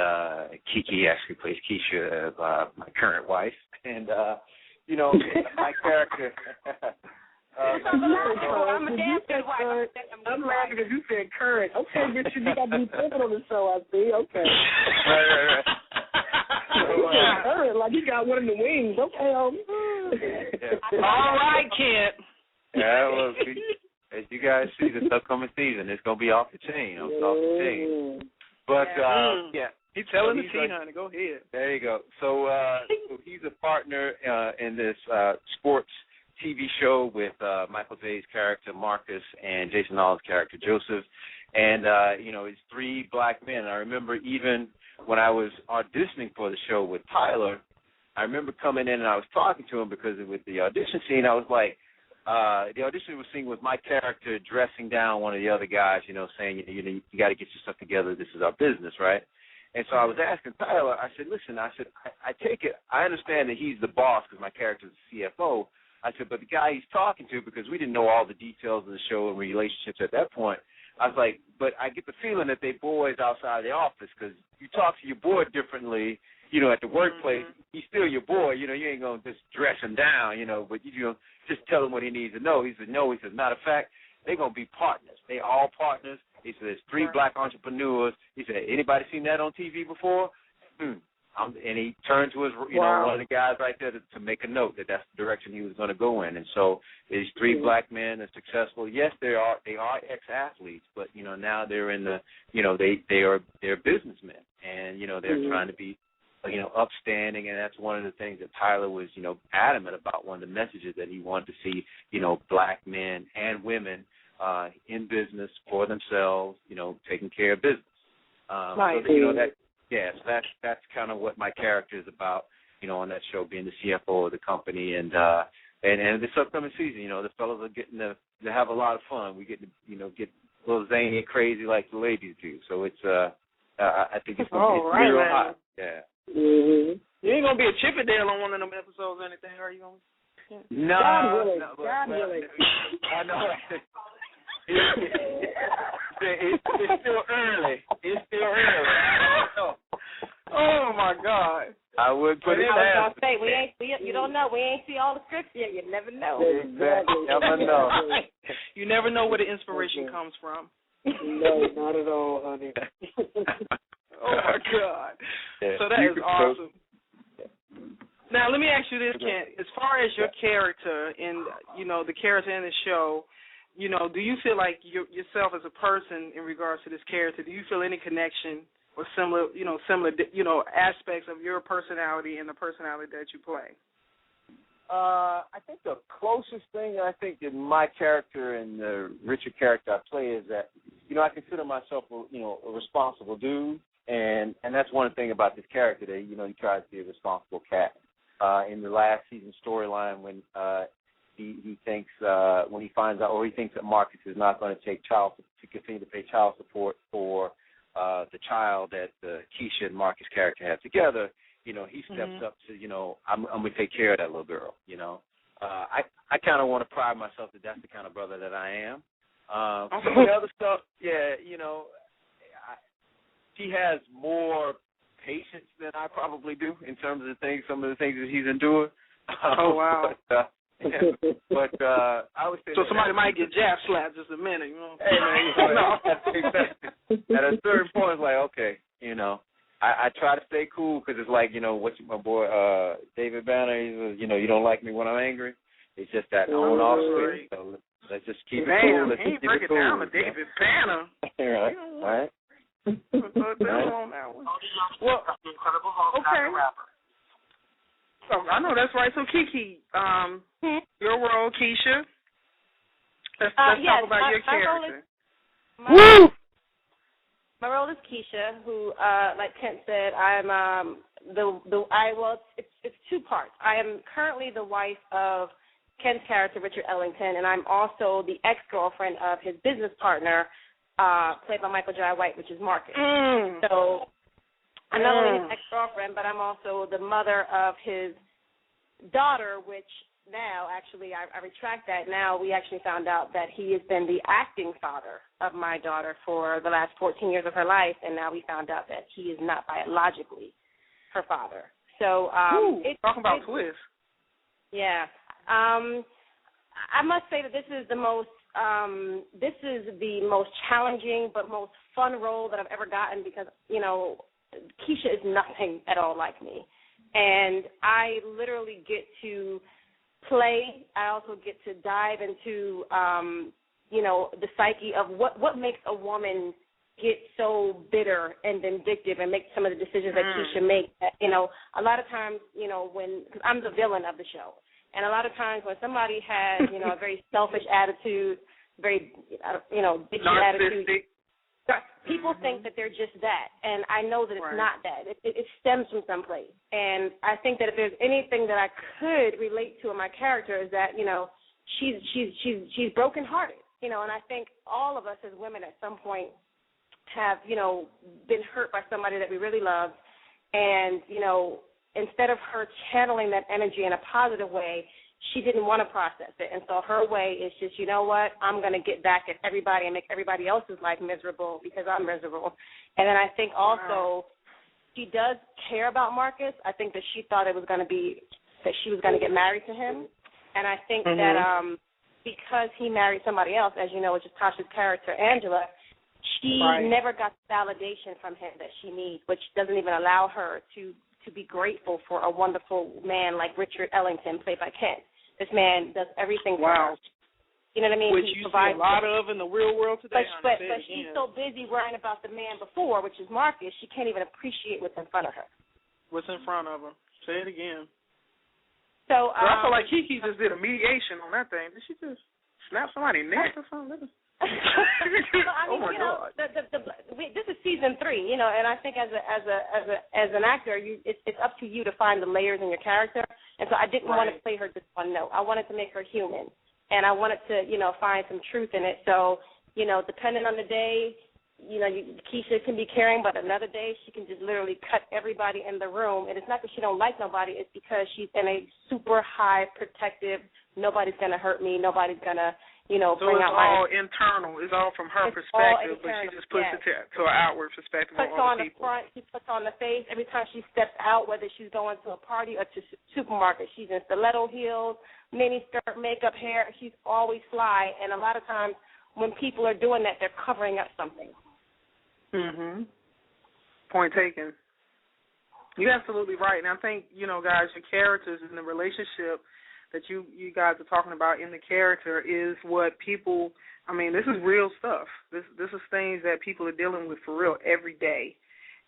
Kiki actually plays Keisha, my current wife. And, my character. I'm a damn good wife. I'm laughing because you said current. Okay, Richard, you got to be thinking on the show, I see. Okay. Right. Current, like you got one in the wings. Okay, All right, Kent. Yeah, well, as you guys see, this upcoming season, it's going to be off the chain. Off the chain. But, yeah. He's telling the tea, honey. Go ahead. There you go. So he's a partner in this sports TV show with Michael Zay's character Marcus and Jason All's character Joseph, and it's three black men. I remember even when I was auditioning for the show with Tyler, I remember coming in and I was talking to him because with the audition scene, I was like, the audition scene was my character dressing down one of the other guys, saying, you got to get your stuff together. This is our business, right? And so I was asking Tyler, I said, listen, I take it, I understand that he's the boss because my character's the CFO. I said, but the guy he's talking to, because we didn't know all the details of the show and relationships at that point, I was like, but I get the feeling that they boys outside the office because you talk to your boy differently, at the workplace. He's still your boy. You ain't going to just dress him down, but you just tell him what he needs to know. He said, no. He says, matter of fact, they're going to be partners. They all partners. He said, there's three black entrepreneurs. He said, anybody seen that on TV before? And he turned to his, one of the guys right there to make a note that that's the direction he was going to go in. And so these three black men are successful. Yes, they are ex-athletes, but now they're in the, they're businessmen, and they're trying to be, upstanding. And that's one of the things that Tyler was, adamant about. One of the messages that he wanted to see, black men and women in business for themselves, taking care of business. Right. So that. Yes, that's kind of what my character is about, on that show, being the CFO of the company, and this upcoming season, the fellas are getting to have a lot of fun. We get to, get a little zany and crazy like the ladies do. So it's I think it's going to be real hot. Yeah. Mm-hmm. You ain't gonna be a Chippendale on one of them episodes or anything, are you gonna? No. God willing. I know. It's still early. Oh my God! I would put it past. You don't know. We ain't see all the scripts yet. You never know. Exactly. Never know. You never know where the inspiration comes from. No, not at all, honey. Oh my God! Yeah. So that is awesome. Now let me ask you this, Kent. As far as your character and the character in the show, do you feel like yourself as a person in regards to this character? Do you feel any connection or similar aspects of your personality and the personality that you play? I think the closest thing I think that my character and the Richard character I play is that I consider myself a responsible dude, and that's one thing about this character that he tries to be a responsible cat. In the last season storyline when he thinks when he finds out, or he thinks that Marcus is not going to continue to pay child support for the child that Keisha and Marcus character have together, he steps up to, I'm going to take care of that little girl. I kind of want to pride myself that that's the kind of brother that I am. Some of the other stuff, he has more patience than I probably do in terms of some of the things that he's endured. Oh wow! But I would say so somebody might get jab slapped just a minute, Hey man, at a certain point, it's like okay, I try to stay cool because it's like what's my boy David Banner? He says, you don't like me when I'm angry. It's just that on off switch. So let's just keep it cool. Let's ain't keep break it it cool. down to David Banner. Right. All right. On that one. Well, okay. So I know that's right. So Kiki, your role, Keisha. Let's talk about your character. My role is Keisha, who, like Kent said, I'm it's two parts. I am currently the wife of Kent's character, Richard Ellington, and I'm also the ex-girlfriend of his business partner, played by Michael Jai White, which is Marcus. So I'm not only his ex-girlfriend, but I'm also the mother of his daughter, which now, actually, I retract that. Now we actually found out that he has been the acting father of my daughter for the last 14 years of her life, and now we found out that he is not biologically her father. So talking about twists. Yeah. I must say that this is the most challenging but most fun role that I've ever gotten because, you know, Keisha is nothing at all like me. And I literally get to play. I also get to dive into, you know, the psyche of what makes a woman get so bitter and vindictive and make some of the decisions that Keisha makes. You know, a lot of times, you know, cause I'm the villain of the show. And a lot of times when somebody has, you know, a very selfish attitude, very, you know, bitchy attitude, people think that they're just that. And I know that it's not that. It stems from someplace. And I think that if there's anything that I could relate to in my character is that, you know, she's brokenhearted, you know, and I think all of us as women at some point have, you know, been hurt by somebody that we really loved. And, you know, instead of her channeling that energy in a positive way, she didn't want to process it. And so her way is just, you know what, I'm going to get back at everybody and make everybody else's life miserable because I'm miserable. And then I think also she does care about Marcus. I think that she thought it was going to be that she was going to get married to him. And I think that because he married somebody else, as you know, which is Tasha's character, Angela, she never got the validation from him that she needs, which doesn't even allow her to be grateful for a wonderful man like Richard Ellington, played by Kent. This man does everything for her. You know what I mean? Which you see a lot of in the real world today. But she's so busy worrying about the man before, which is Marcus, she can't even appreciate what's in front of her. What's in front of her? Say it again. So I feel like Kiki just did a mediation on that thing. Did she just snap somebody's neck or something? I mean, oh my God! This is season 3, you know, and I think as an actor, it's up to you to find the layers in your character. And so I didn't want to play her just one note. I wanted to make her human, and I wanted to, you know, find some truth in it. So, you know, depending on the day, you know, Keisha can be caring, but another day she can just literally cut everybody in the room. And it's not that she don't like nobody; it's because she's in a super high protective. Nobody's gonna hurt me. Nobody's gonna, you know, so bring out my. So it's all internal. It's all from her perspective, but she just puts it to her outward perspective on other people. Front, she puts on the face. Every time she steps out, whether she's going to a party or to supermarket, she's in stiletto heels, mini skirt, makeup, hair. She's always fly. And a lot of times when people are doing that, they're covering up something. Point taken. You're absolutely right. And I think, you know, guys, your characters and the relationship that you guys are talking about in the character is what people, I mean, this is real stuff. This is things that people are dealing with for real every day.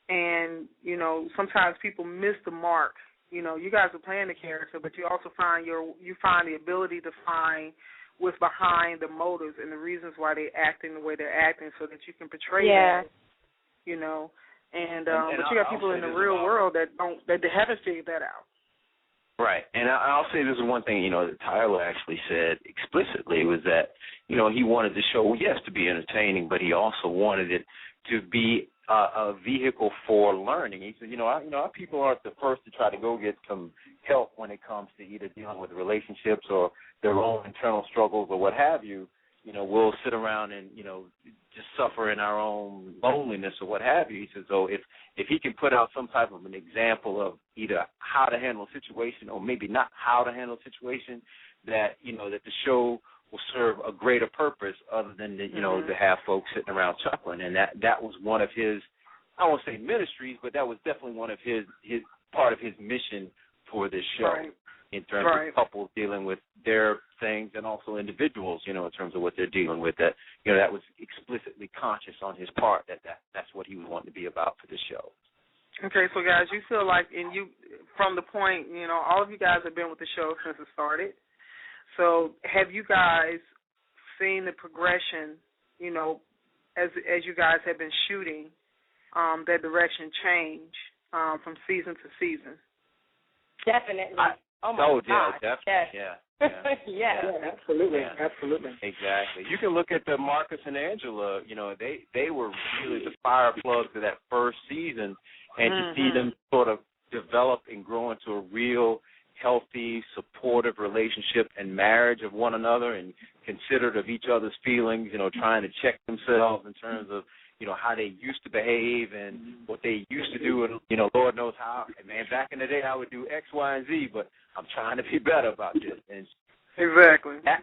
And, you know, sometimes people miss the mark. You know, you guys are playing the character, but you also find the ability to find what's behind the motives and the reasons why they're acting the way they're acting so that you can portray that, you know. And but you got people in the real world that haven't figured that out. Right, and I'll say this is one thing, you know, that Tyler actually said explicitly was that, you know, he wanted the show, yes, to be entertaining, but he also wanted it to be a vehicle for learning. He said, our people aren't the first to try to go get some help when it comes to either dealing with relationships or their own internal struggles or what have you. You know, we'll sit around and, you know, just suffer in our own loneliness or what have you. He says, so if he can put out some type of an example of either how to handle a situation or maybe not how to handle a situation, that, you know, that the show will serve a greater purpose other than, you know, to have folks sitting around chuckling. And that was one of his, I won't say ministries, but that was definitely one of his part of his mission for this show. Right. In terms of couples dealing with their things and also individuals, you know, in terms of what they're dealing with, that, you know, that was explicitly conscious on his part that's what he was wanting to be about for the show. Okay, so guys, you feel like, and you, from the point, you know, all of you guys have been with the show since it started. So have you guys seen the progression, you know, as you guys have been shooting, that direction change from season to season? Definitely. Oh my God! Definitely. Yes. Yeah, absolutely, yeah. Absolutely. Exactly. You can look at the Marcus and Angela. You know, they were really the fire plugs of that first season, and to see them sort of develop and grow into a real healthy, supportive relationship and marriage of one another, and considerate of each other's feelings. You know, trying to check themselves in terms of, how they used to behave and what they used to do, and Lord knows how. And man, back in the day, I would do X, Y, and Z, but I'm trying to be better about this. And exactly. I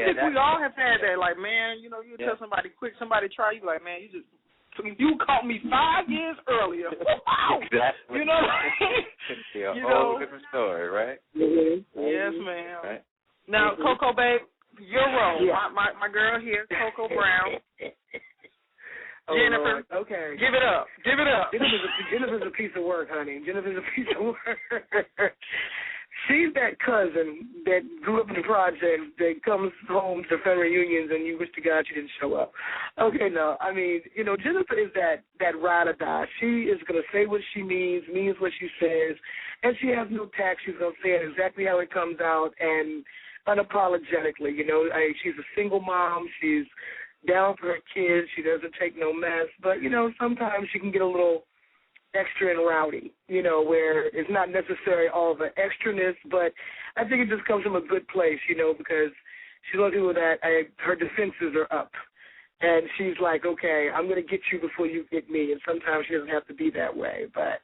think we all have had that. Like, man, you tell somebody quick, somebody try you. Like, man, you caught me 5 years earlier. Wow. Exactly. You know. Yeah, a whole different story, right? Mm-hmm. Yes, ma'am. Right. Now, Coco, babe, your role. Yeah. My girl here, Coco Brown. Jennifer, okay. Give it up. Jennifer's a piece of work, honey. Jennifer's a piece of work. She's that cousin that grew up in the projects that comes home to family reunions and you wish to God she didn't show up. Okay, no, I mean, Jennifer is that ride or die. She is going to say what she means what she says, and she has no tact. She's going to say it exactly how it comes out and unapologetically. She's a single mom. She's down for her kids. She doesn't take no mess. But, sometimes she can get a little extra and rowdy, where it's not necessarily all the extraness, but I think it just comes from a good place, because she's one of the people that her defenses are up. And she's like, okay, I'm going to get you before you get me. And sometimes she doesn't have to be that way. But,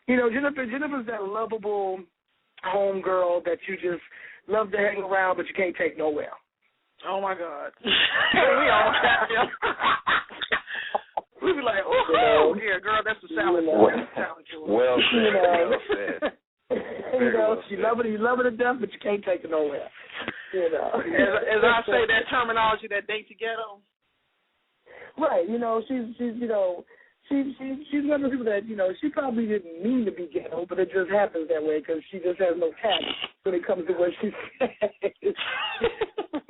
Jennifer's that lovable homegirl that you just love to hang around, but you can't take nowhere. Oh, my God. We all got you. We be like, oh, yeah, girl, that's the salad. Well said. You love her to death, but you can't take her nowhere. As I say that terminology, that date together. Right. She's one of the people that, she probably didn't mean to be ghetto, but it just happens that way because she just has no tact when it comes to what she says.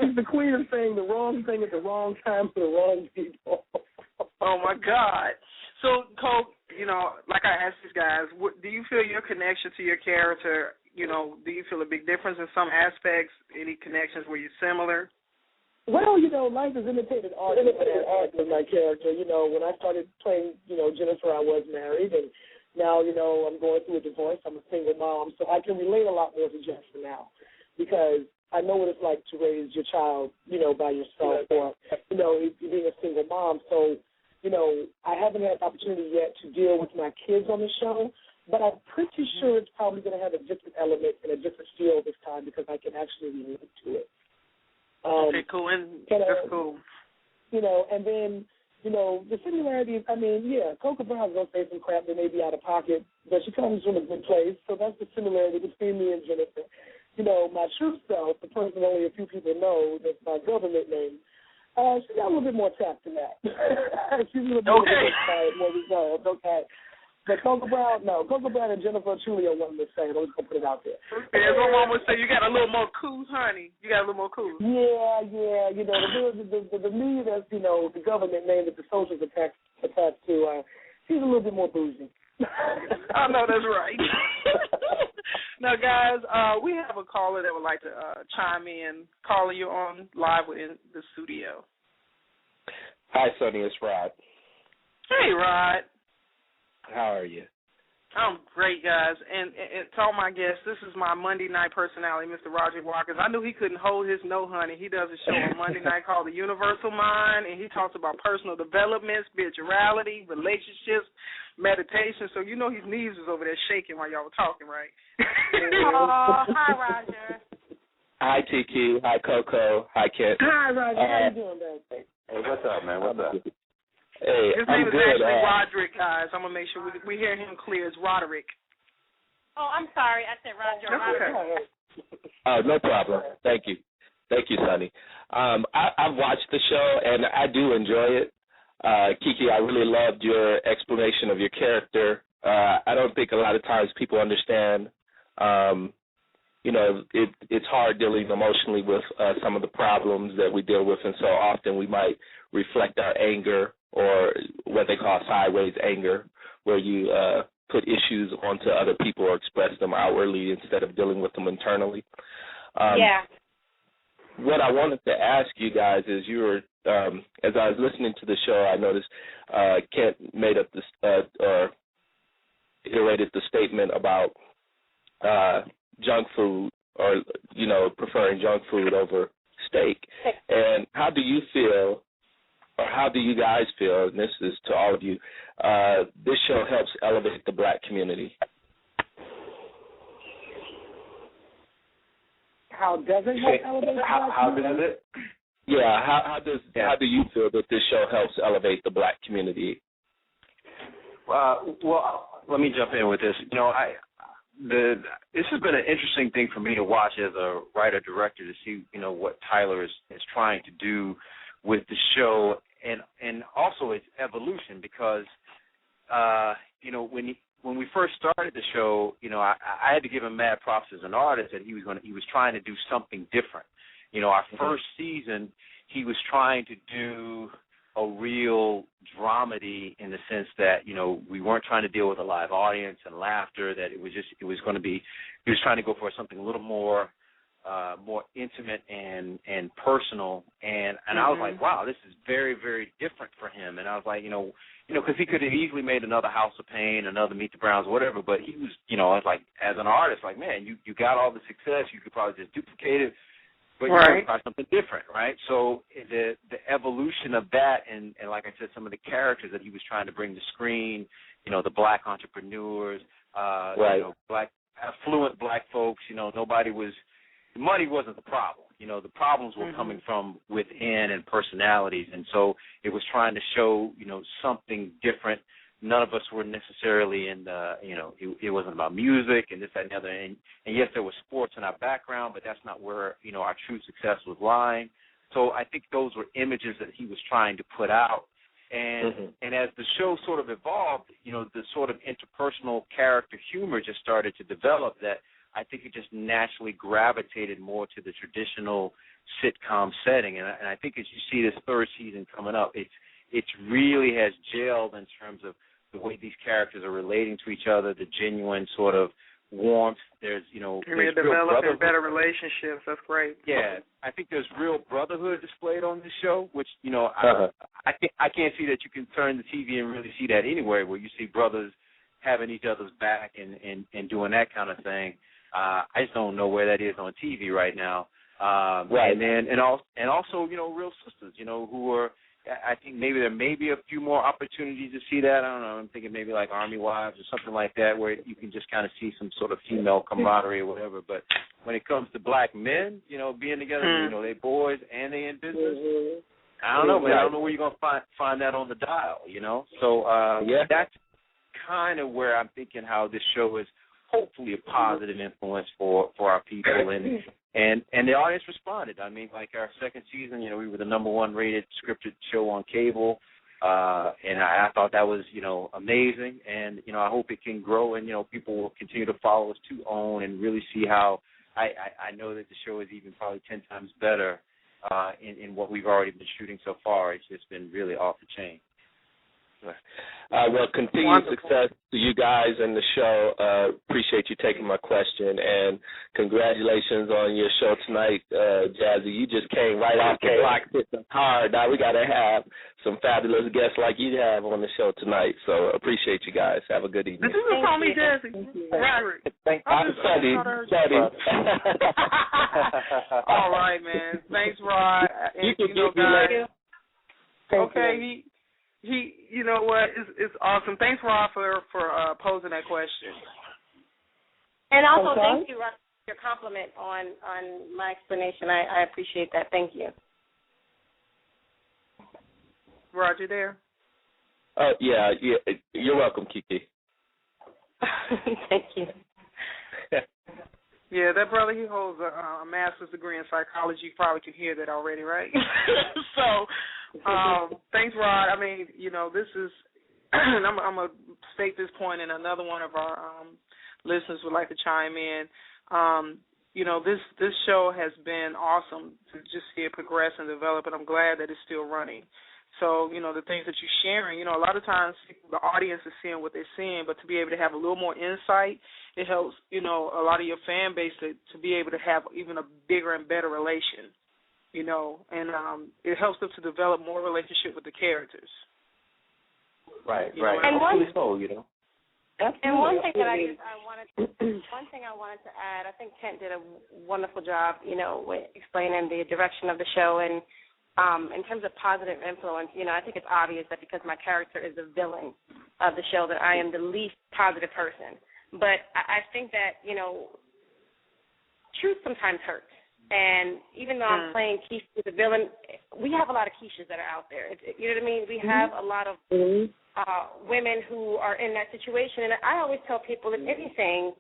She's the queen of saying the wrong thing at the wrong time to the wrong people. Oh, my God. So, Cole, like I asked these guys, do you feel your connection to your character, do you feel a big difference in some aspects? Any connections where you're similar? Well, life has imitated art with my character. When I started playing, Jennifer, I was married, and now, I'm going through a divorce. I'm a single mom, so I can relate a lot more to Jennifer now because I know what it's like to raise your child, by yourself or, being a single mom. So, I haven't had the opportunity yet to deal with my kids on the show, but I'm pretty sure it's probably going to have a different element and a different feel this time because I can actually relate to it. Okay, cool. And that's cool. And then, the similarities, Coco Brown's going to say some crap that may be out of pocket, but she comes from a good place, so that's the similarity between me and Jennifer. My true self, the person only a few people know, that's my government name, she's got a little bit more tact than that. She's a little bit more quiet, more reserved, okay. But Coco Brown and Jennifer truly are one of the same. I'm just going to put it out there. As my mom would say, you got a little more cool, honey. You got a little more cool. Yeah. The me that's, the government name that the socials attached to, she's a little bit more bougie. I know that's right. Now, guys, we have a caller that would like to chime in. Caller, you're on live in the studio. Hi, Sonny. It's Rod. Hey, Rod. How are you? I'm great, guys. And to all my guests, this is my Monday night personality, Mr. Roger Walker. I knew he couldn't hold his no, honey. He does a show on Monday night called The Universal Mind, and he talks about personal development, spirituality, relationships, meditation. So his knees was over there shaking while y'all were talking, right? Oh, hi, Roger. Hi, Kiki. Hi, Coco. Hi, Kit. Hi, Roger. How you doing, baby? Hey, what's up, man? What's up? Hey, his name is actually Roderick, guys. I'm going to make sure we hear him clear. It's Roderick. Oh, I'm sorry. I said Roger. Okay. No problem. Thank you. Thank you, Sonny. I've watched the show, and I do enjoy it. Kiki, I really loved your explanation of your character. I don't think a lot of times people understand, it's hard dealing emotionally with some of the problems that we deal with, and so often we might reflect our anger or what they call sideways anger, where you put issues onto other people or express them outwardly instead of dealing with them internally. Yeah. What I wanted to ask you guys is as I was listening to the show, I noticed Kent made up this or iterated the statement about junk food or, preferring junk food over steak. And how do you feel or how do you guys feel, and this is to all of you, this show helps elevate the Black community? How does it help elevate the Black community? How does it? Yeah, how do you feel that this show helps elevate the Black community? Well, let me jump in with this. You know, this has been an interesting thing for me to watch as a writer-director, to see, you know, what Tyler is trying to do with the show, and also its evolution, because you know, when we first started the show, you know, I had to give him mad props as an artist that he was trying to do something different. You know, our first season, he was trying to do a real dramedy, in the sense that, you know, we weren't trying to deal with a live audience and laughter, that he was trying to go for something a little more intimate and personal, and I was like, wow, this is very, very different for him. And I was like, you know, because he could have easily made another House of Pain, another Meet the Browns, whatever, but he was, you know, like, as an artist, like, man, you got all the success, you could probably just duplicate it, but you want to try something different, right? So the evolution of that, and like I said, some of the characters that he was trying to bring to screen, you know, the Black entrepreneurs, you know, affluent Black folks, you know, money wasn't the problem. You know, the problems were coming from within and personalities, and so it was trying to show, you know, something different. None of us were necessarily in the, you know, it wasn't about music and this, that, and the other. And yes, there was sports in our background, but that's not where, you know, our true success was lying. So I think those were images that he was trying to put out. And and as the show sort of evolved, you know, the sort of interpersonal character humor just started to develop, that I think it just naturally gravitated more to the traditional sitcom setting. And I think as you see this third season coming up, it really has gelled in terms of the way these characters are relating to each other, the genuine sort of warmth. There's, you know, they're developing better relationships. That's great. Yeah, I think there's real brotherhood displayed on this show, which, you know, I can't see that you can turn the TV and really see that anywhere, where you see brothers having each other's back and doing that kind of thing. I just don't know where that is on TV right now. And also, you know, real sisters, you know, who are, I think maybe there may be a few more opportunities to see that. I don't know. I'm thinking maybe like Army Wives or something like that, where you can just kind of see some sort of female camaraderie or whatever. But when it comes to Black men, you know, being together, you know, they boys and they in business. I don't know, man. I don't know where you're gonna find that on the dial, you know. So that's kind of where I'm thinking how this show is hopefully a positive influence for our people, and the audience responded. I mean, like our second season, you know, we were the #1 rated scripted show on cable, and I thought that was, you know, amazing. And, you know, I hope it can grow, and, you know, people will continue to follow us to OWN and really see how I know that the show is even probably 10 times better in what we've already been shooting so far. It's just been really off the chain. Well, continued success to you guys and the show. Appreciate you taking my question, and congratulations on your show tonight, Jazzy. You just came right off the block, hitting hard. Now we got to have some fabulous guests like you have on the show tonight. So appreciate you guys. Have a good evening. This is call me Jazzy. Roderick. I'm Sonny. All right, man. Thanks, Rod. You can get me later. Okay. He, you know what? It's awesome. Thanks, Rod, for posing that question. And also, thank you, Rod, for your compliment on my explanation. I appreciate that. Thank you. Rod, you there? Yeah. You're welcome, Kiki. Thank you. Yeah, that brother, he holds a master's degree in psychology. You probably can hear that already, right? So, thanks, Rod. I mean, you know, this is, I'm going to state this point, and another one of our listeners would like to chime in. You know, this show has been awesome to just see it progress and develop, and I'm glad that it's still running. So, you know, the things that you're sharing, you know, a lot of times the audience is seeing what they're seeing, but to be able to have a little more insight, it helps, you know, a lot of your fan base to be able to have even a bigger and better relation, you know, and it helps them to develop more relationship with the characters. Right. And one thing that I wanted to add, I think Kent did a wonderful job, you know, with explaining the direction of the show, and in terms of positive influence, I think it's obvious that because my character is the villain of the show that I am the least positive person. But I think that, truth sometimes hurts. And even though I'm playing Keisha the villain, we have a lot of Keishas that are out there. You know what I mean? We have a lot of women who are in that situation. And I always tell people, if anything,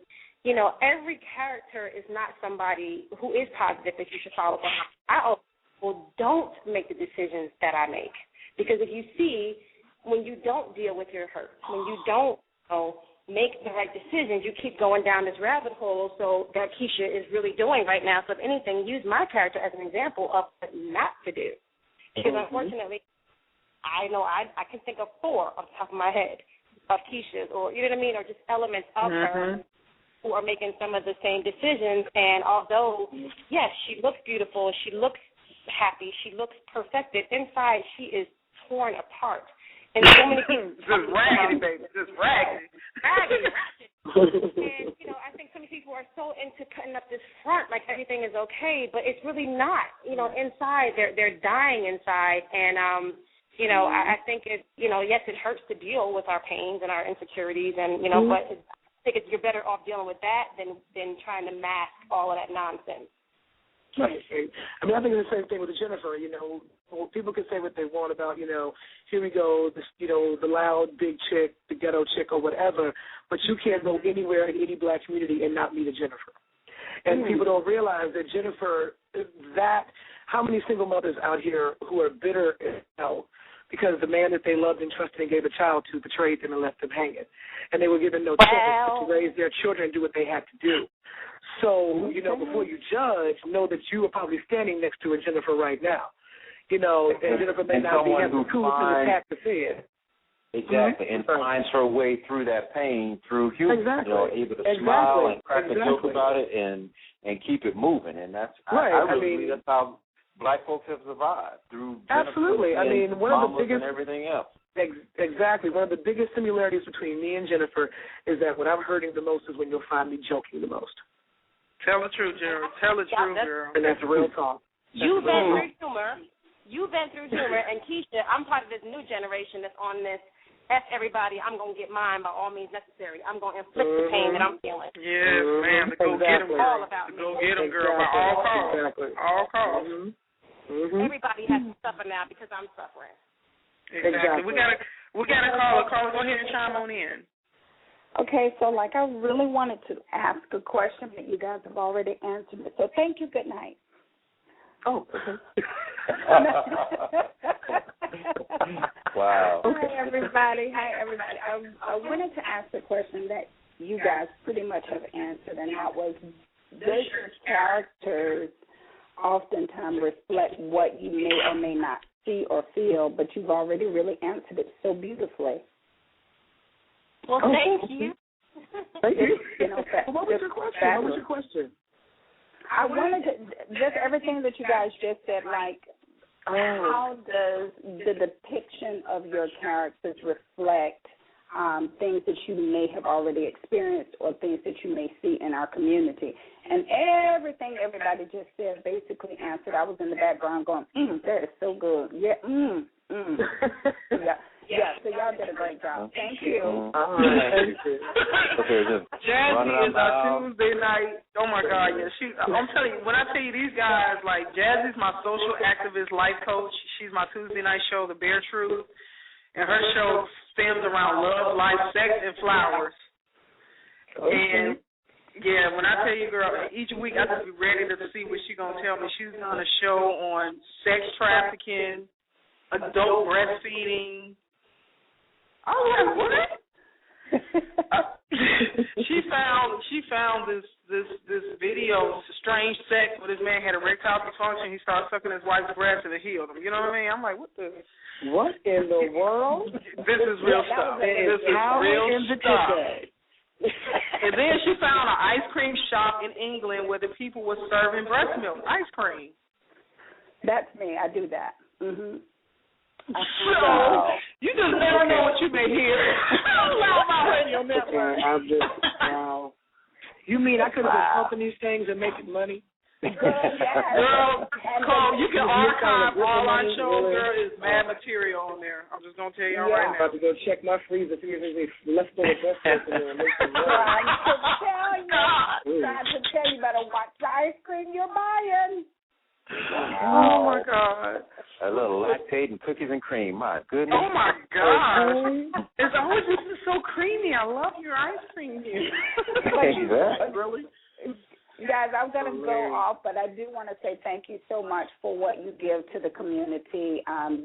every character is not somebody who is positive that you should follow behind. I always tell people, don't make the decisions that I make. Because if you see, when you don't deal with your hurt, when you don't make the right decisions, you keep going down this rabbit hole. So that Keisha is really doing right now. So if anything, use my character as an example of what not to do. Because unfortunately, I know I can think of 4 off the top of my head of Keisha's, or you know what I mean, or just elements of her who are making some of the same decisions. And although, yes, she looks beautiful, she looks happy, she looks perfected, inside she is torn apart. And so many people just raggedy, baby, just raggedy. And, I think so many people are so into cutting up this front like everything is okay, but it's really not. Inside, they're dying inside. And, I think it, yes, it hurts to deal with our pains and our insecurities, and, but I think you're better off dealing with that than trying to mask all of that nonsense. Right. I mean, I think it's the same thing with Jennifer. People can say what they want about, here we go, this, the loud big chick, the ghetto chick, or whatever. But you can't go anywhere in any black community and not meet a Jennifer. And people don't realize that Jennifer, how many single mothers out here who are bitter as hell because the man that they loved and trusted and gave a child to betrayed them and left them hanging, and they were given no chance to raise their children and do what they had to do. So, before you judge, know that you are probably standing next to a Jennifer right now. And Jennifer may not be having the cool to attack the Fed. Exactly, and finds her way through that pain through humor. Able to smile and crack a joke about it and keep it moving. And that's I believe that's how black folks have survived through absolutely. I mean, one of the biggest and everything else. Exactly. One of the biggest similarities between me and Jennifer is that when I'm hurting the most is when you'll find me joking the most. Tell the truth, Gerald. Tell the truth, girl. And that's real talk. You've been through humor. And Keisha, I'm part of this new generation that's on this. F everybody, I'm going to get mine by all means necessary. I'm going to inflict the pain that I'm feeling. Yes, ma'am. To go get them, girl. All about to go get them, girl, by all costs. Exactly. All costs. Everybody has to suffer now because I'm suffering. Exactly. We got a caller. Caller, go ahead and chime on in. Okay, so I really wanted to ask a question, but you guys have already answered it. So thank you. Good night. Oh, okay. Wow. Hi, everybody. I wanted to ask a question that you guys pretty much have answered, and that was, does your characters oftentimes reflect what you may or may not see or feel, but you've already really answered it so beautifully. Well, thank you. Thank you. What was your question? I wanted to, just everything that you guys just said, how does the depiction of your characters reflect things that you may have already experienced or things that you may see in our community? And everything everybody just said basically answered. I was in the background going, that is so good. Yeah, Yeah, so y'all did a great job. Thank you. Jazzy is our Tuesday night. Oh, my God, yeah. I'm telling you, when I tell you these guys, Jazzy's my social activist life coach. She's my Tuesday night show, The Bare Truth. And her show stems around love, life, sex, and flowers. Okay. And, yeah, when I tell you, girl, each week I have to be ready to see what she's going to tell me. She's on a show on sex trafficking, adult breastfeeding. I was like, what? She found this video, strange sex, where this man had erectile dysfunction. He started sucking his wife's breast and it healed him. You know what I mean? I'm like, what in the world? This is real stuff. This is real stuff. And then she found an ice cream shop in England where the people were serving breast milk ice cream. That's me. I do that. Mm-hmm. So, you just never know what you may hear. Radio network. Wow. You mean I could have been pumping these things and making money? Girl, Cole, you can archive all our shows. Girl, is mad material on there. I'm just gonna tell y'all right now. I'm about to go check my freezer, see if there's any leftover breakfast in there. Trying to tell you, better watch the ice cream you're buying. Oh my God! A little lactate and cookies and cream. My goodness. Oh my gosh! It's always this is so creamy. I love your ice cream here. Really? Guys, I'm going to go off, but I do want to say thank you so much for what you give to the community.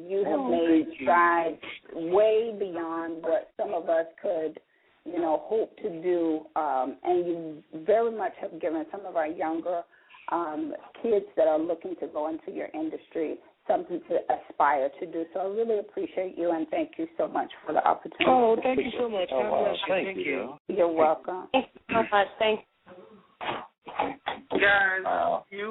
You have made strides way beyond what some of us could, hope to do, and you very much have given some of our younger kids that are looking to go into your industry something to aspire to do. So I really appreciate you, and thank you so much for the opportunity. Oh, thank you so much. Thank you. You're welcome. Thank you so much. Thank you. Guys, you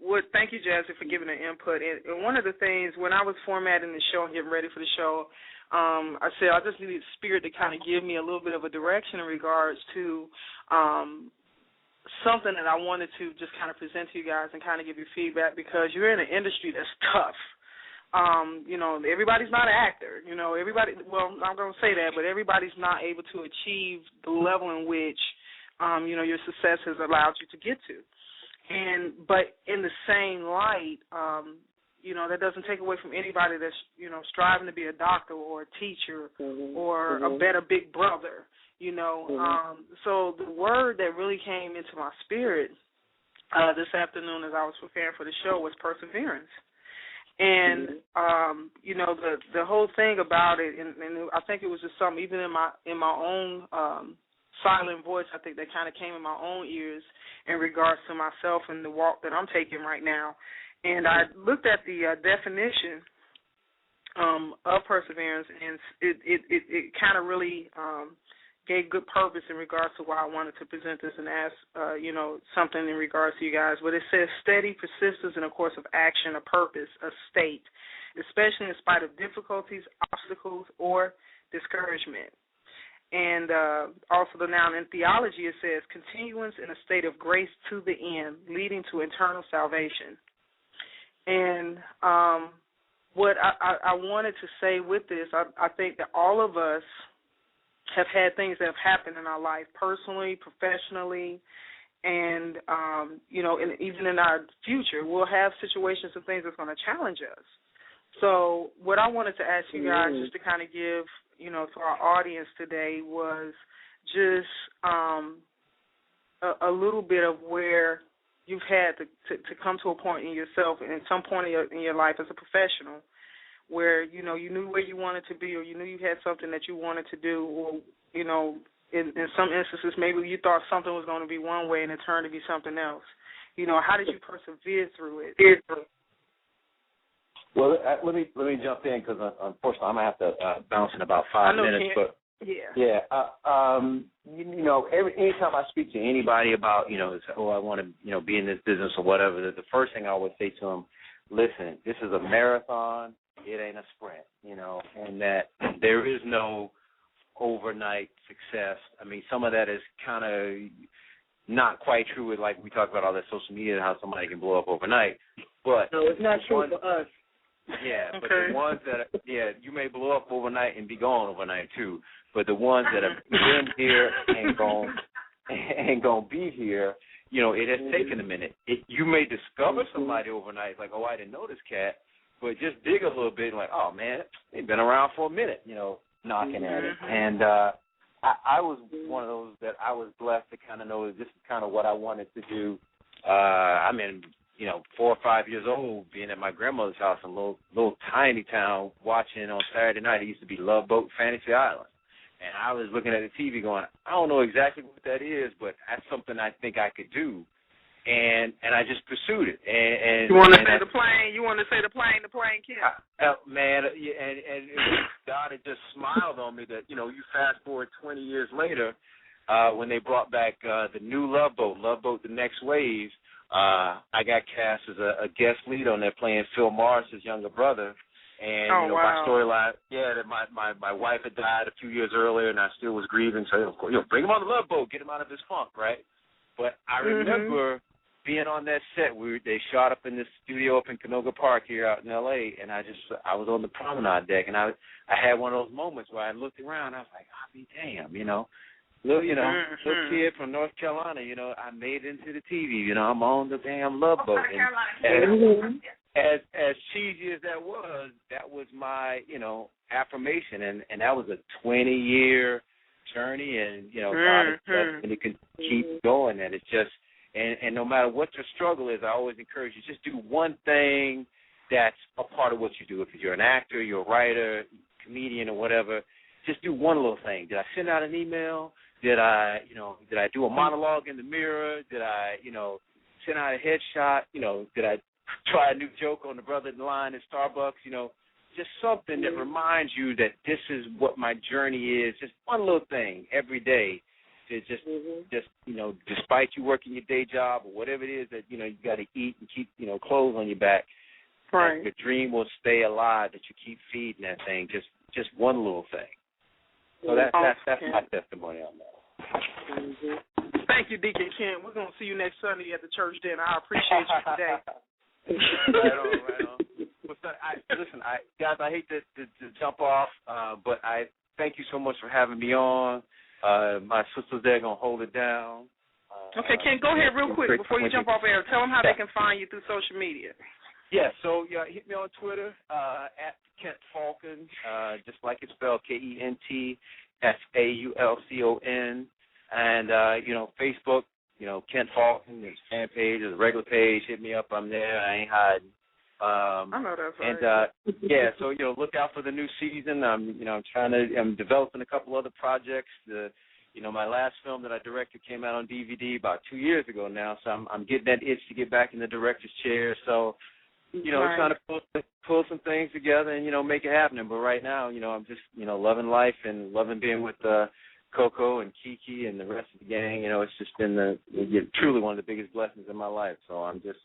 would thank you, Jazzy, for giving the input. And one of the things when I was formatting the show and getting ready for the show, I said I just needed Spirit to kind of give me a little bit of a direction in regards to something that I wanted to just kind of present to you guys and kind of give you feedback, because you're in an industry that's tough. Everybody's not an actor. Everybody. Well, I'm going to say that, but everybody's not able to achieve the level in which your success has allowed you to get to. But in the same light, that doesn't take away from anybody that's, striving to be a doctor or a teacher or a better big brother, So the word that really came into my spirit this afternoon as I was preparing for the show was perseverance. And, the whole thing about it, and I think it was just something, even in my own silent voice, I think that kind of came in my own ears in regards to myself and the walk that I'm taking right now. And I looked at the definition of perseverance, and it kind of really gave good purpose in regards to why I wanted to present this and ask, something in regards to you guys. But it says steady persistence in a course of action, a purpose, a state, especially in spite of difficulties, obstacles, or discouragement. And also the noun in theology, it says continuance in a state of grace to the end, leading to eternal salvation. And what I wanted to say with this, I think that all of us have had things that have happened in our life, personally, professionally, and, and even in our future, we'll have situations and things that's going to challenge us. So what I wanted to ask you guys just to kind of give, to our audience today was just a little bit of where you've had to come to a point in yourself and at some point in your life as a professional where, you knew where you wanted to be, or you knew you had something that you wanted to do, or, in some instances maybe you thought something was going to be one way and it turned to be something else. How did you persevere through it? Well, let me jump in because unfortunately I'm gonna have to bounce in about 5 minutes. But anytime I speak to anybody about I want to be in this business or whatever, the first thing I always say to them, listen, this is a marathon, it ain't a sprint, and that there is no overnight success. I mean, some of that is kind of not quite true with, like we talked about all that social media and how somebody can blow up overnight. But no, it's not true for us. Yeah, but the ones that you may blow up overnight and be gone overnight too. But the ones that have been here and gonna be here, it has taken a minute. You may discover somebody overnight, like, oh, I didn't know this cat, but just dig a little bit, and like, oh man, they've been around for a minute, knocking at it. And I was one of those that I was blessed to kind of know that this is kind of what I wanted to do. 4 or 5 years old, being at my grandmother's house in a little tiny town, watching on Saturday night. It used to be Love Boat Fantasy Island. And I was looking at the TV going, I don't know exactly what that is, but that's something I think I could do. And I just pursued it. And you want to say the plane? You want to say the plane kid? Man, and God had just smiled on me that, you fast forward 20 years later, when they brought back the new Love Boat, The Next Wave. I got cast as a guest lead on there playing Phil Morris's younger brother. And, my storyline, that my wife had died a few years earlier and I still was grieving. So, of course, bring him on the Love Boat, get him out of his funk, right? But I remember being on that set, they shot up in this studio up in Canoga Park here out in L.A., and I was on the promenade deck, and I had one of those moments where I looked around, I was like, I'll be damn, little kid from North Carolina, I made it into the TV, I'm on the damn Love Boat. And as cheesy as that was my, affirmation, and that was a 20-year journey, and, God is blessed, and it can keep going, and it's just, and no matter what your struggle is, I always encourage you, just do one thing that's a part of what you do. If you're an actor, you're a writer, comedian, or whatever, just do one little thing. Did I send out an email? Did I do a monologue in the mirror? Did I, send out a headshot? Did I try a new joke on the brother in line at Starbucks? Just something that reminds you that this is what my journey is. Just one little thing every day. To just despite you working your day job or whatever it is that you got to eat and keep clothes on your back, right? Your dream will stay alive. That you keep feeding that thing. Just one little thing. So that's my testimony on that. Thank you, Deacon Kent. We're gonna see you next Sunday at the church dinner. I appreciate you today. Right on. Well, listen, guys, I hate to jump off, but I thank you so much for having me on. My sisters there going to hold it down. Okay, Ken, go ahead real quick before you jump off air. Tell them how they can find you through social media. Yeah, so hit me on Twitter at Kent Faulcon, just like it's spelled KentFaulcon, and Facebook, Kent Faulcon, there's a fan page, there's a regular page. Hit me up, I'm there. I ain't hiding. I know that's right. And so look out for the new season. I'm developing a couple other projects. My last film that I directed came out on DVD about 2 years ago now, so I'm getting that itch to get back in the director's chair. So, right. Trying to pull some things together and make it happen. But right now, I'm just loving life and loving being with Coco and Kiki and the rest of the gang. It's just been truly one of the biggest blessings in my life. So I'm just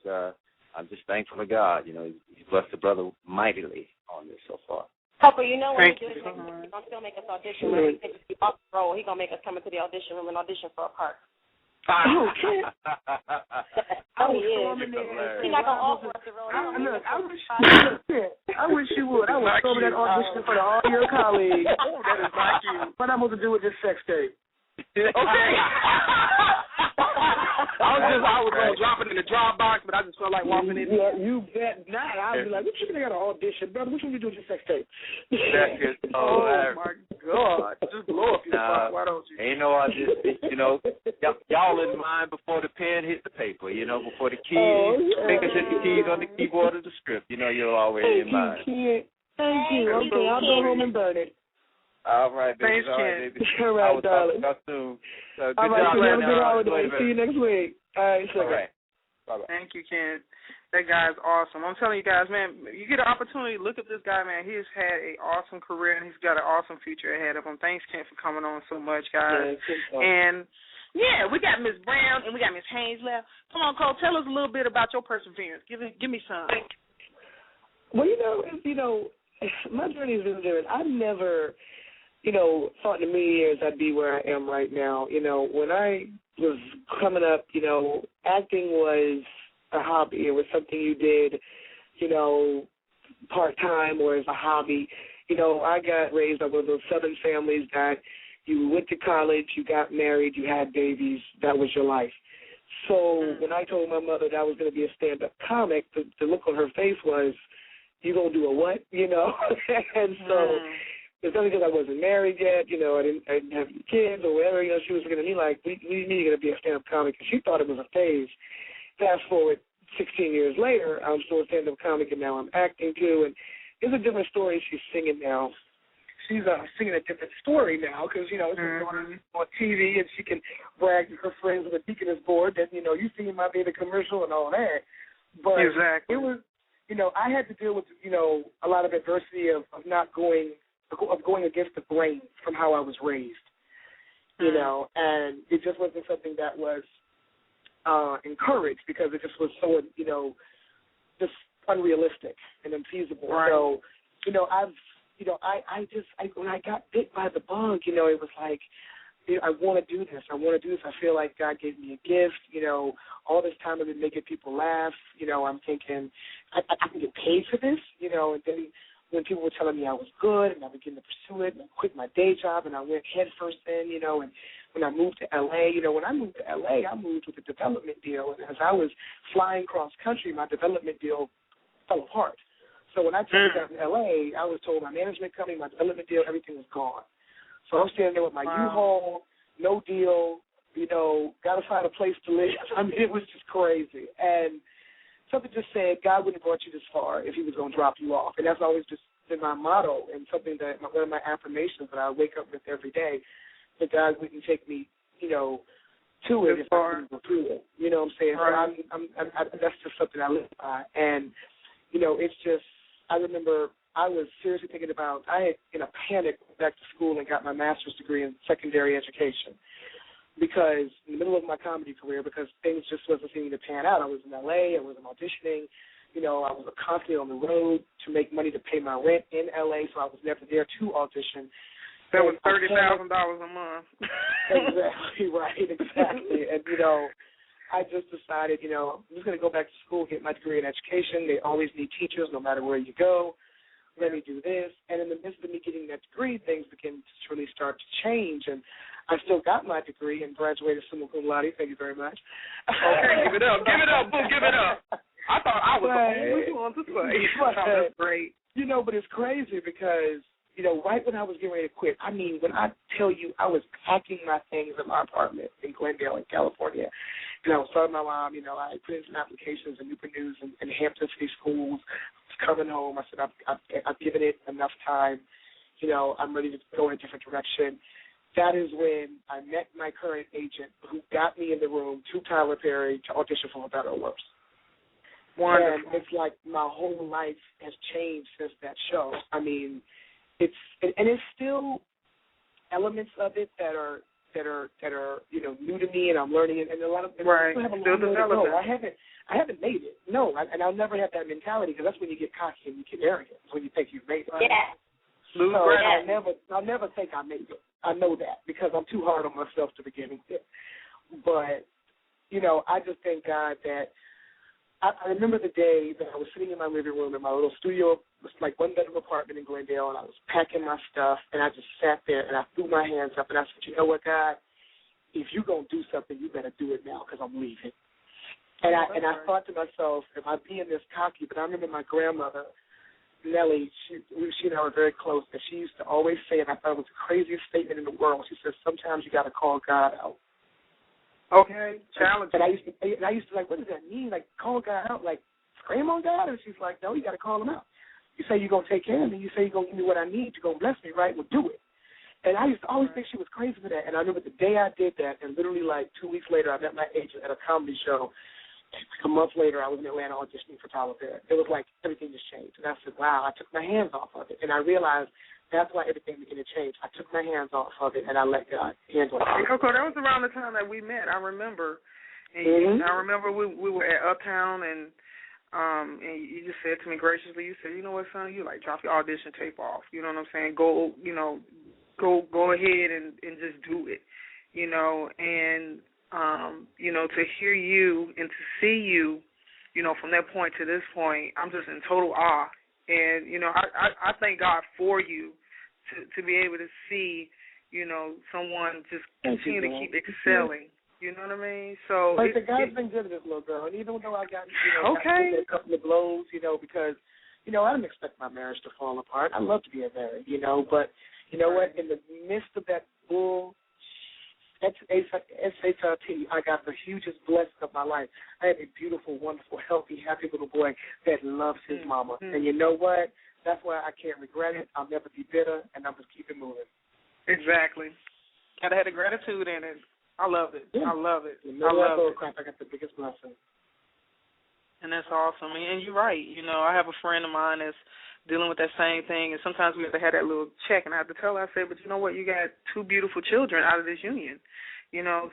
thankful to God. He's blessed the brother mightily on this so far. Coco, when he does he's going to still make us audition. When he takes the off the role, he's going to make us come into the audition room and audition for a part. Okay. He is. He's not going to offer us the role. I wish you would. I would go to that audition for all your colleagues. That is not you. What I'm supposed to do with this sex tape? Okay. I was going to drop it in the drop box, but I just felt like walking in. Yeah, you bet not. I was like, what you think I got an audition, brother? Which one you doing with your sex tape? Oh, my God. Just blow up your phone. Why don't you? Ain't no audition. Y'all in mind before the pen hit the paper, before the keys, fingers hit the keys on the keyboard of the script. You're already in mind. Thank you. Okay, I'll go home and burn it. All right, baby. Thanks, all right, baby. All right, I will darling. talk soon. Good all right, job, have a good holiday. See you next week. All right, all right. Bye-bye. Thank you, Ken. That guy's awesome. I'm telling you guys, man, you get an opportunity, look at this guy, man. He's had an awesome career, and he's got an awesome future ahead of him. Thanks, Ken, for coming on so much, guys. And, we got Miss Brown and we got Miss Haynes left. Come on, Cole, tell us a little bit about your perseverance. Give me some. Well, my journey has been good. I've never, thought in a million years I'd be where I am right now. When I was coming up, acting was a hobby. It was something you did, part-time or as a hobby. I got raised up with those Southern families that you went to college, you got married, you had babies, that was your life. So when I told my mother that I was going to be a stand-up comic, the look on her face was, you going to do a what, And so it's not because I wasn't married yet, I didn't have kids or whatever, she was looking at me like, we need you to be a stand-up comic, and she thought it was a phase. Fast forward 16 years later, I'm still a stand-up comic, and now I'm acting too, and it's a different story. She's singing now. She's singing a different story now because, it's on TV, and she can brag to her friends on the Deaconess board that, you seen my baby commercial and all that. But exactly. It was, I had to deal with, a lot of adversity of going against the grain from how I was raised, and it just wasn't something that was encouraged because it just was so, just unrealistic and unfeasible. Right. So, when I got bit by the bug, it was like, I want to do this. I feel like God gave me a gift. All this time I've been making people laugh. I'm thinking I can get paid for this. And then when people were telling me I was good and I began to pursue it, and I quit my day job and I went head first in. And when I moved to L.A., when I moved to L.A., I moved with a development deal. And as I was flying cross country, my development deal fell apart. So when I checked out in L.A., I was told my management company, my development deal, everything was gone. So I'm standing there with my U-Haul, no deal, got to find a place to live. I mean, it was just crazy. And something just said God wouldn't have brought you this far if he was going to drop you off. And that's always just been my motto and something that one of my affirmations that I wake up with every day, that God wouldn't take me, to it if I couldn't go through it. You know what I'm saying? Right. So that's just something I live by. And, it's just, I remember I was seriously thinking about, I had, in a panic, went back to school and got my master's degree in secondary education because in the middle of my comedy career, because things just wasn't seeming to pan out. I was in L.A., I wasn't auditioning. I was constantly on the road to make money to pay my rent in L.A., so I was never there to audition. That was $30,000 a month. Exactly, right, exactly. And, I just decided, I'm just going to go back to school, get my degree in education. They always need teachers no matter where you go. Let me do this. And in the midst of me getting that degree, things began to really start to change. And I still got my degree and graduated summa cum laude. Thank you very much. Okay, give it up. Give it up, boo, give it up. I thought I was the only one to say. That's great. But it's crazy because, right when I was getting ready to quit, I mean, when I tell you I was packing my things in my apartment in Glendale, in California, and I was telling my mom, I put in some applications in Newport News and Hampton City Schools. I was coming home. I said, I've given it enough time. I'm ready to go in a different direction. That is when I met my current agent who got me in the room to Tyler Perry to audition for For Better or Worse. Wonderful. And it's like my whole life has changed since that show. I mean, it's still elements of it that are new to me, and I'm learning it, and a lot of right. Still have a long way to go. I haven't made it. No, and I'll never have that mentality because that's when you get cocky and you get arrogant. When you think you've made it. Yeah. So I'll never think I made it. I know that because I'm too hard on myself to begin with. But I just thank God that I remember the day that I was sitting in my living room in my little studio. It was like one-bedroom apartment in Glendale, and I was packing my stuff, and I just sat there, and I threw my hands up, and I said, you know what, God, if you're going to do something, you better do it now because I'm leaving. And I thought to myself, if I'm being this cocky, but I remember my grandmother, Nellie, she and I were very close, and she used to always say, and I thought it was the craziest statement in the world, she said, sometimes you got to call God out. Okay, challenge. And I used to like, what does that mean? Like, call God out, like scream on God? And she's like, no, you got to call him out. You say you're going to take care of me. You say you're going to give me what I need. You're going to bless me, right? Well, do it. And I used to always think she was crazy for that. And I remember the day I did that, and literally like 2 weeks later, I met my agent at a comedy show. A month later, I was in Atlanta auditioning for Tyler Perry. It was like everything just changed. And I said, wow, I took my hands off of it. And I realized that's why everything began to change. I took my hands off of it, and I let God handle it. Okay, that was around the time that we met. I remember. And I remember we were at Uptown, and you just said to me graciously, you said, you know what, son, you like drop your audition tape off. You know what I'm saying? Go ahead and just do it. And to hear you and to see you, from that point to this point, I'm just in total awe. And, I thank God for you to be able to see, someone just continue to keep excelling. You know what I mean? So God's been good to this little girl. And even though I got, a couple of blows, because, I didn't expect my marriage to fall apart. I love to be married, but you know what? In the midst of that bull, SHRT, I got the hugest blessing of my life. I have a beautiful, wonderful, healthy, happy little boy that loves his mama. And you know what? That's why I can't regret it. I'll never be bitter, and I'm just keep it moving. Exactly. Gotta have the gratitude in it. I love it. Yeah. I love it. In the middle of that crap, I got the biggest blessing. And that's awesome. And you're right. I have a friend of mine that's dealing with that same thing, and sometimes we have to have that little check, and I have to tell her, I said, but you know what, you got 2 beautiful children out of this union,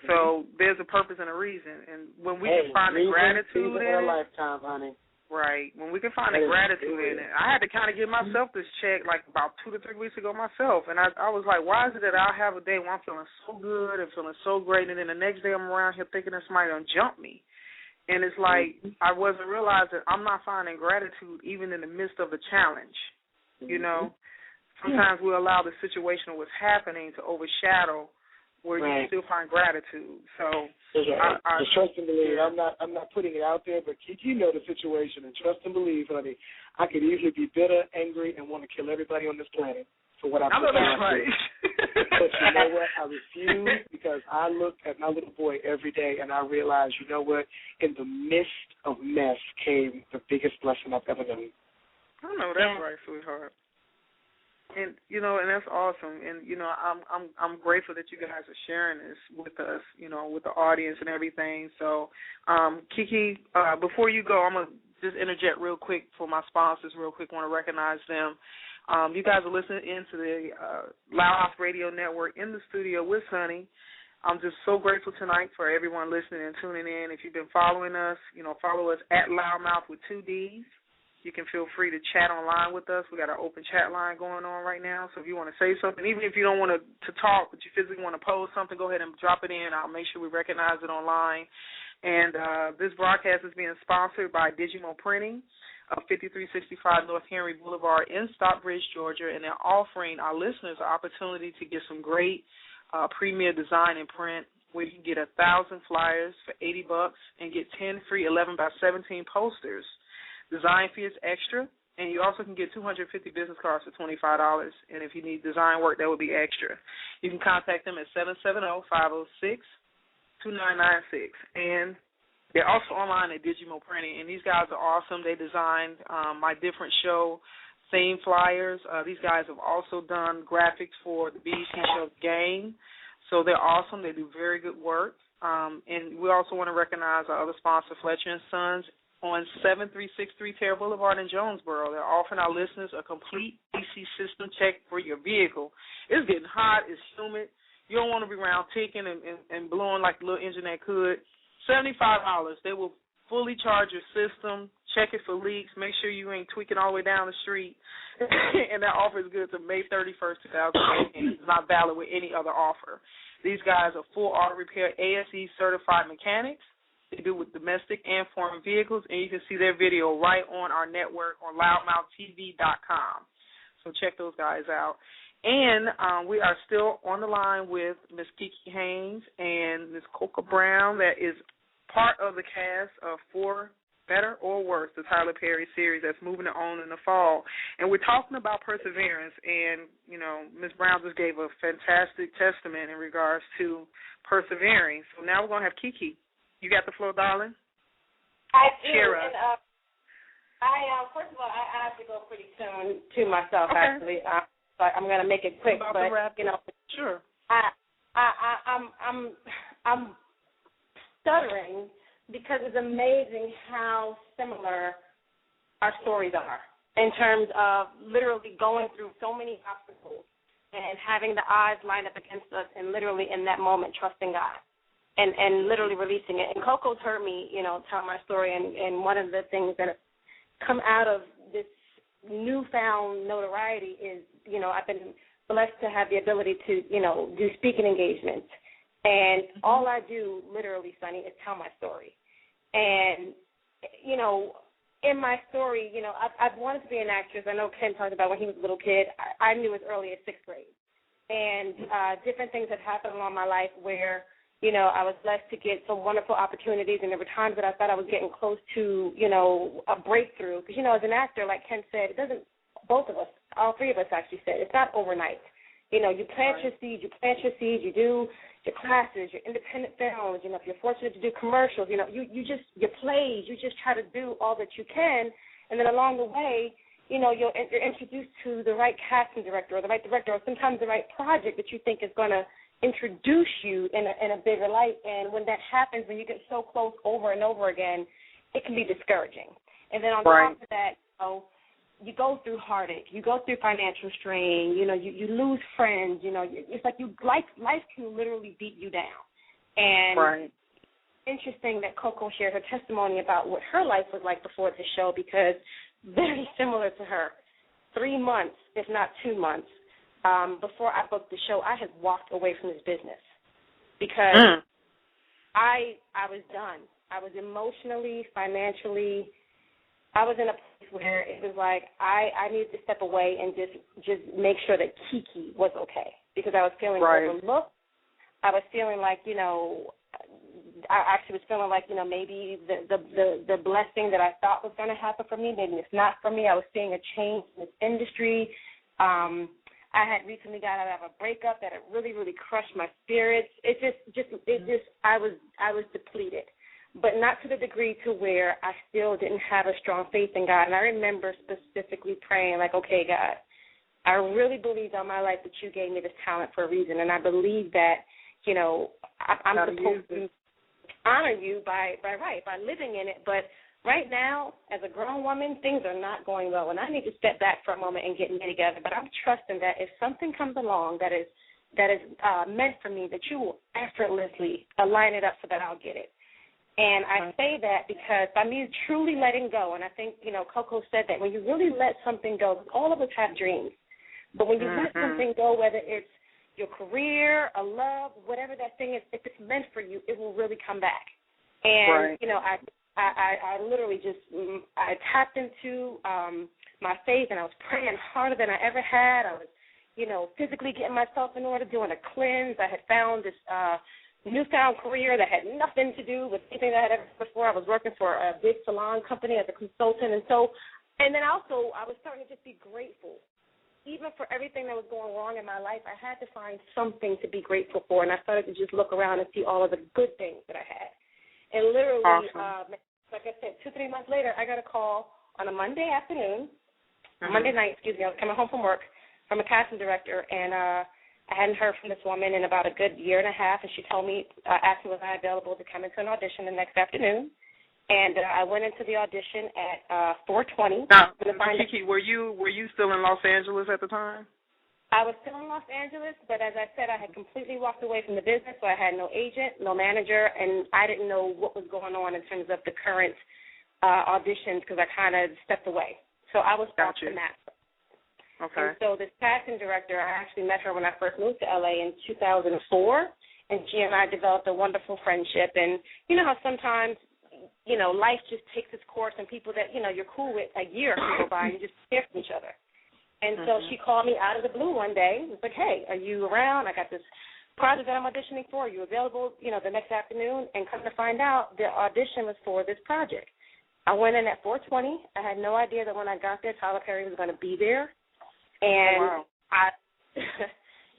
so there's a purpose and a reason, and when we can find the gratitude in a lifetime, honey. Right. When we can find the gratitude in it. I had to kind of give myself this check like about 2 to 3 weeks ago myself. And I was like, why is it that I'll have a day where I'm feeling so good and feeling so great, and then the next day I'm around here thinking that somebody done jumped me. And it's like I wasn't realizing I'm not finding gratitude even in the midst of the challenge. You know? Sometimes we allow the situation of what's happening to overshadow where you can still find gratitude. So I trust and believe. I'm not putting it out there, but Kiki, you know the situation, and trust and believe, honey. I could easily be bitter, angry, and want to kill everybody on this planet for what I'm doing. Right. But you know what? I refuse, because I look at my little boy every day and I realize, you know what? In the midst of mess came the biggest blessing I've ever known. I know that's right, sweetheart. And and that's awesome. And I'm grateful that you guys are sharing this with us, with the audience and everything. So, Kiki, before you go, I'm gonna just interject real quick for my sponsors. Real quick, want to recognize them. You guys are listening into the Loudmouth Radio Network in the studio with Sonny. I'm just so grateful tonight for everyone listening and tuning in. If you've been following us, follow us at Loudmouth with 2 Ds. You can feel free to chat online with us. We got our open chat line going on right now. So if you want to say something, even if you don't want to talk, but you physically want to post something, go ahead and drop it in. I'll make sure we recognize it online. And this broadcast is being sponsored by Digimo Printing of 5365 North Henry Boulevard in Stockbridge, Georgia. And they're offering our listeners an opportunity to get some great premier design and print where you can get 1,000 flyers for $80 and get 10 free 11 by 17 posters. Design fee is extra, and you also can get 250 business cards for $25. And if you need design work, that would be extra. You can contact them at 770-506-2996. And they're also online at Digimo Printing. And these guys are awesome. They designed my different show theme flyers. These guys have also done graphics for the BET show Game. So they're awesome. They do very good work. And we also want to recognize our other sponsor, Fletcher & Sons, on 7363 Terra Boulevard in Jonesboro. They're offering our listeners a complete AC system check for your vehicle. It's getting hot. It's humid. You don't want to be around ticking and blowing like a little engine that could. $75. They will fully charge your system, check it for leaks, make sure you ain't tweaking all the way down the street. And that offer is good to May 31st, 2018. It's not valid with any other offer. These guys are full auto repair ASE certified mechanics. They do with domestic and foreign vehicles, and you can see their video right on our network on loudmouthtv.com. So check those guys out. And we are still on the line with Miss Kiki Haynes and Miss Coca Brown, that is part of the cast of For Better or Worse, the Tyler Perry series that's moving on in the fall. And we're talking about perseverance, and, Miss Brown just gave a fantastic testament in regards to persevering. So now we're going to have Kiki. You got the floor, darling? I do. And, first of all, I have to go pretty soon to myself, actually. So I'm going to make it quick. But, Sure. I'm stuttering because it's amazing how similar our stories are in terms of literally going through so many obstacles and having the odds line up against us and literally in that moment trusting God. And literally releasing it. And Coco's heard me, tell my story, and one of the things that have come out of this newfound notoriety is, I've been blessed to have the ability to, do speaking engagements. And all I do, literally, Sonny, is tell my story. And, in my story, I've wanted to be an actress. I know Ken talked about when he was a little kid. I knew as early as 6th grade. And different things have happened along my life where, I was blessed to get some wonderful opportunities, and there were times that I thought I was getting close to, a breakthrough. Because, as an actor, like Ken said, it doesn't, both of us, all three of us actually said, it's not overnight. You plant your seeds, you do your classes, your independent films, if you're fortunate to do commercials, your plays, you just try to do all that you can, and then along the way, you're introduced to the right casting director or the right director or sometimes the right project that you think is going to introduce you in a bigger light. And when that happens, when you get so close over and over again, it can be discouraging. And then on top of that, you go through heartache, you go through financial strain, you lose friends, it's like life can literally beat you down. And interesting that Coco shared her testimony about what her life was like before the show, because very similar to her. 3 months, if not 2 months, before I booked the show, I had walked away from this business because I was done. I was emotionally, financially, I was in a place where it was like I needed to step away and just make sure that Kiki was okay, because I was feeling overlooked. I was feeling like, I actually was feeling like, maybe the blessing that I thought was going to happen for me, maybe it's not for me. I was seeing a change in this industry. I had recently got out of a breakup that had really, really crushed my spirits. I was depleted, but not to the degree to where I still didn't have a strong faith in God. And I remember specifically praying, like, okay, God, I really believe all my life that you gave me this talent for a reason, and I believe that, I'm supposed to honor you by living in it. But right now, as a grown woman, things are not going well, and I need to step back for a moment and get me together. But I'm trusting that if something comes along that is meant for me, that you will effortlessly align it up so that I'll get it. And I say that because by me truly letting go, and I think, Coco said that when you really let something go, all of us have dreams, but when you let something go, whether it's your career, a love, whatever that thing is, if it's meant for you, it will really come back. And, I literally just, I tapped into my faith, and I was praying harder than I ever had. I was, physically getting myself in order, doing a cleanse. I had found this newfound career that had nothing to do with anything that I had ever before. I was working for a big salon company as a consultant. And then also I was starting to just be grateful. Even for everything that was going wrong in my life, I had to find something to be grateful for, and I started to just look around and see all of the good things that I had. And literally, like I said, 2-3 months later, I got a call on a Monday afternoon, Monday night, I was coming home from work, from a casting director, and I hadn't heard from this woman in about a good year and a half, and she told me, asked me was I available to come into an audition the next afternoon. And I went into the audition at 4:20. Now, Kiki, were you still in Los Angeles at the time? I was still in Los Angeles, but as I said, I had completely walked away from the business, so I had no agent, no manager, and I didn't know what was going on in terms of the current auditions because I kind of stepped away. So I was off from that. Okay. And so this casting director, I actually met her when I first moved to L.A. in 2004, and she and I developed a wonderful friendship. And you know how sometimes life just takes its course, and people that, you're cool with a year can go by and you just hear from each other. And so she called me out of the blue one day and was like, hey, are you around? I got this project that I'm auditioning for. Are you available, the next afternoon? And come to find out, the audition was for this project. I went in at 4:20. I had no idea that when I got there, Tyler Perry was going to be there. And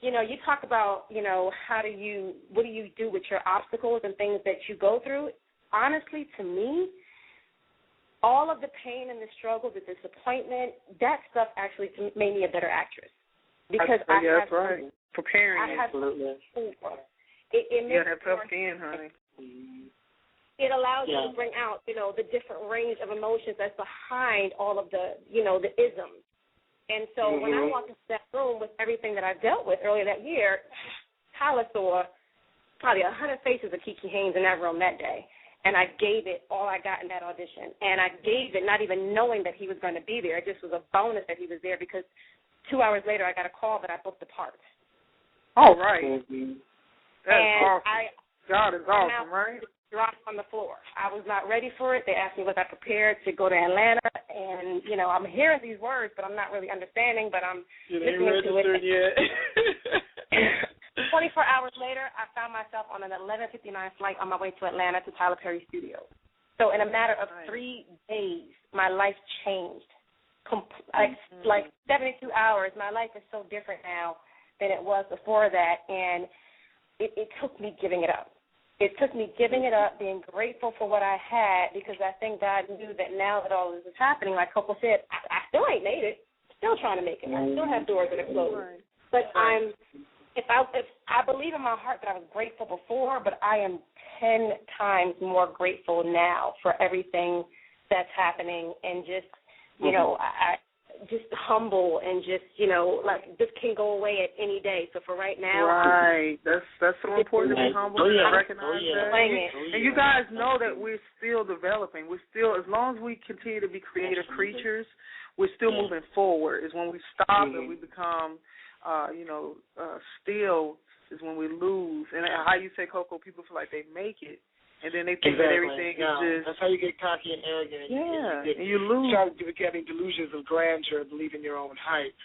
you talk about, what do you do with your obstacles and things that you go through? Honestly, to me, all of the pain and the struggle, the disappointment, that stuff actually made me a better actress. Because that's right. Preparing, absolutely. It makes that tough skin, honey. It allows you to bring out, the different range of emotions that's behind all of the, the isms. And so when I walked into that room with everything that I dealt with earlier that year, Tyler saw probably 100 faces of Kiki Haynes in that room that day. And I gave it all I got in that audition. And I gave it not even knowing that he was going to be there. It just was a bonus that he was there because 2 hours later I got a call that I booked the part. Oh, right. That's awesome. God is awesome, right? Dropped on the floor. I was not ready for it. They asked me was I prepared to go to Atlanta. And, I'm hearing these words, but I'm not really understanding, but I'm listening to it. Yet. 24 hours later, I found myself on an 11:59 flight on my way to Atlanta to Tyler Perry Studios. So in a matter of 3 days, my life changed. Like 72 hours, my life is so different now than it was before that, and it took me giving it up. It took me giving it up, being grateful for what I had, because I think God knew that now that all this is happening, like Coco said, I still ain't made it, still trying to make it. I still have doors that are closed. But If I believe in my heart that I was grateful before, but I am 10 times more grateful now for everything that's happening, and just, just humble and just, like this can go away at any day. So for right now. Right. That's so important to be humble and recognize that. And you guys know that we're still developing. We're still, as long as we continue to be creative creatures, we're still moving forward. Is when we stop and we become, still is when we lose. And how you say, Coco, people feel like they make it. And then they think that everything is just... That's how you get cocky and arrogant. And you lose. You start getting delusions of grandeur, believing your own hype.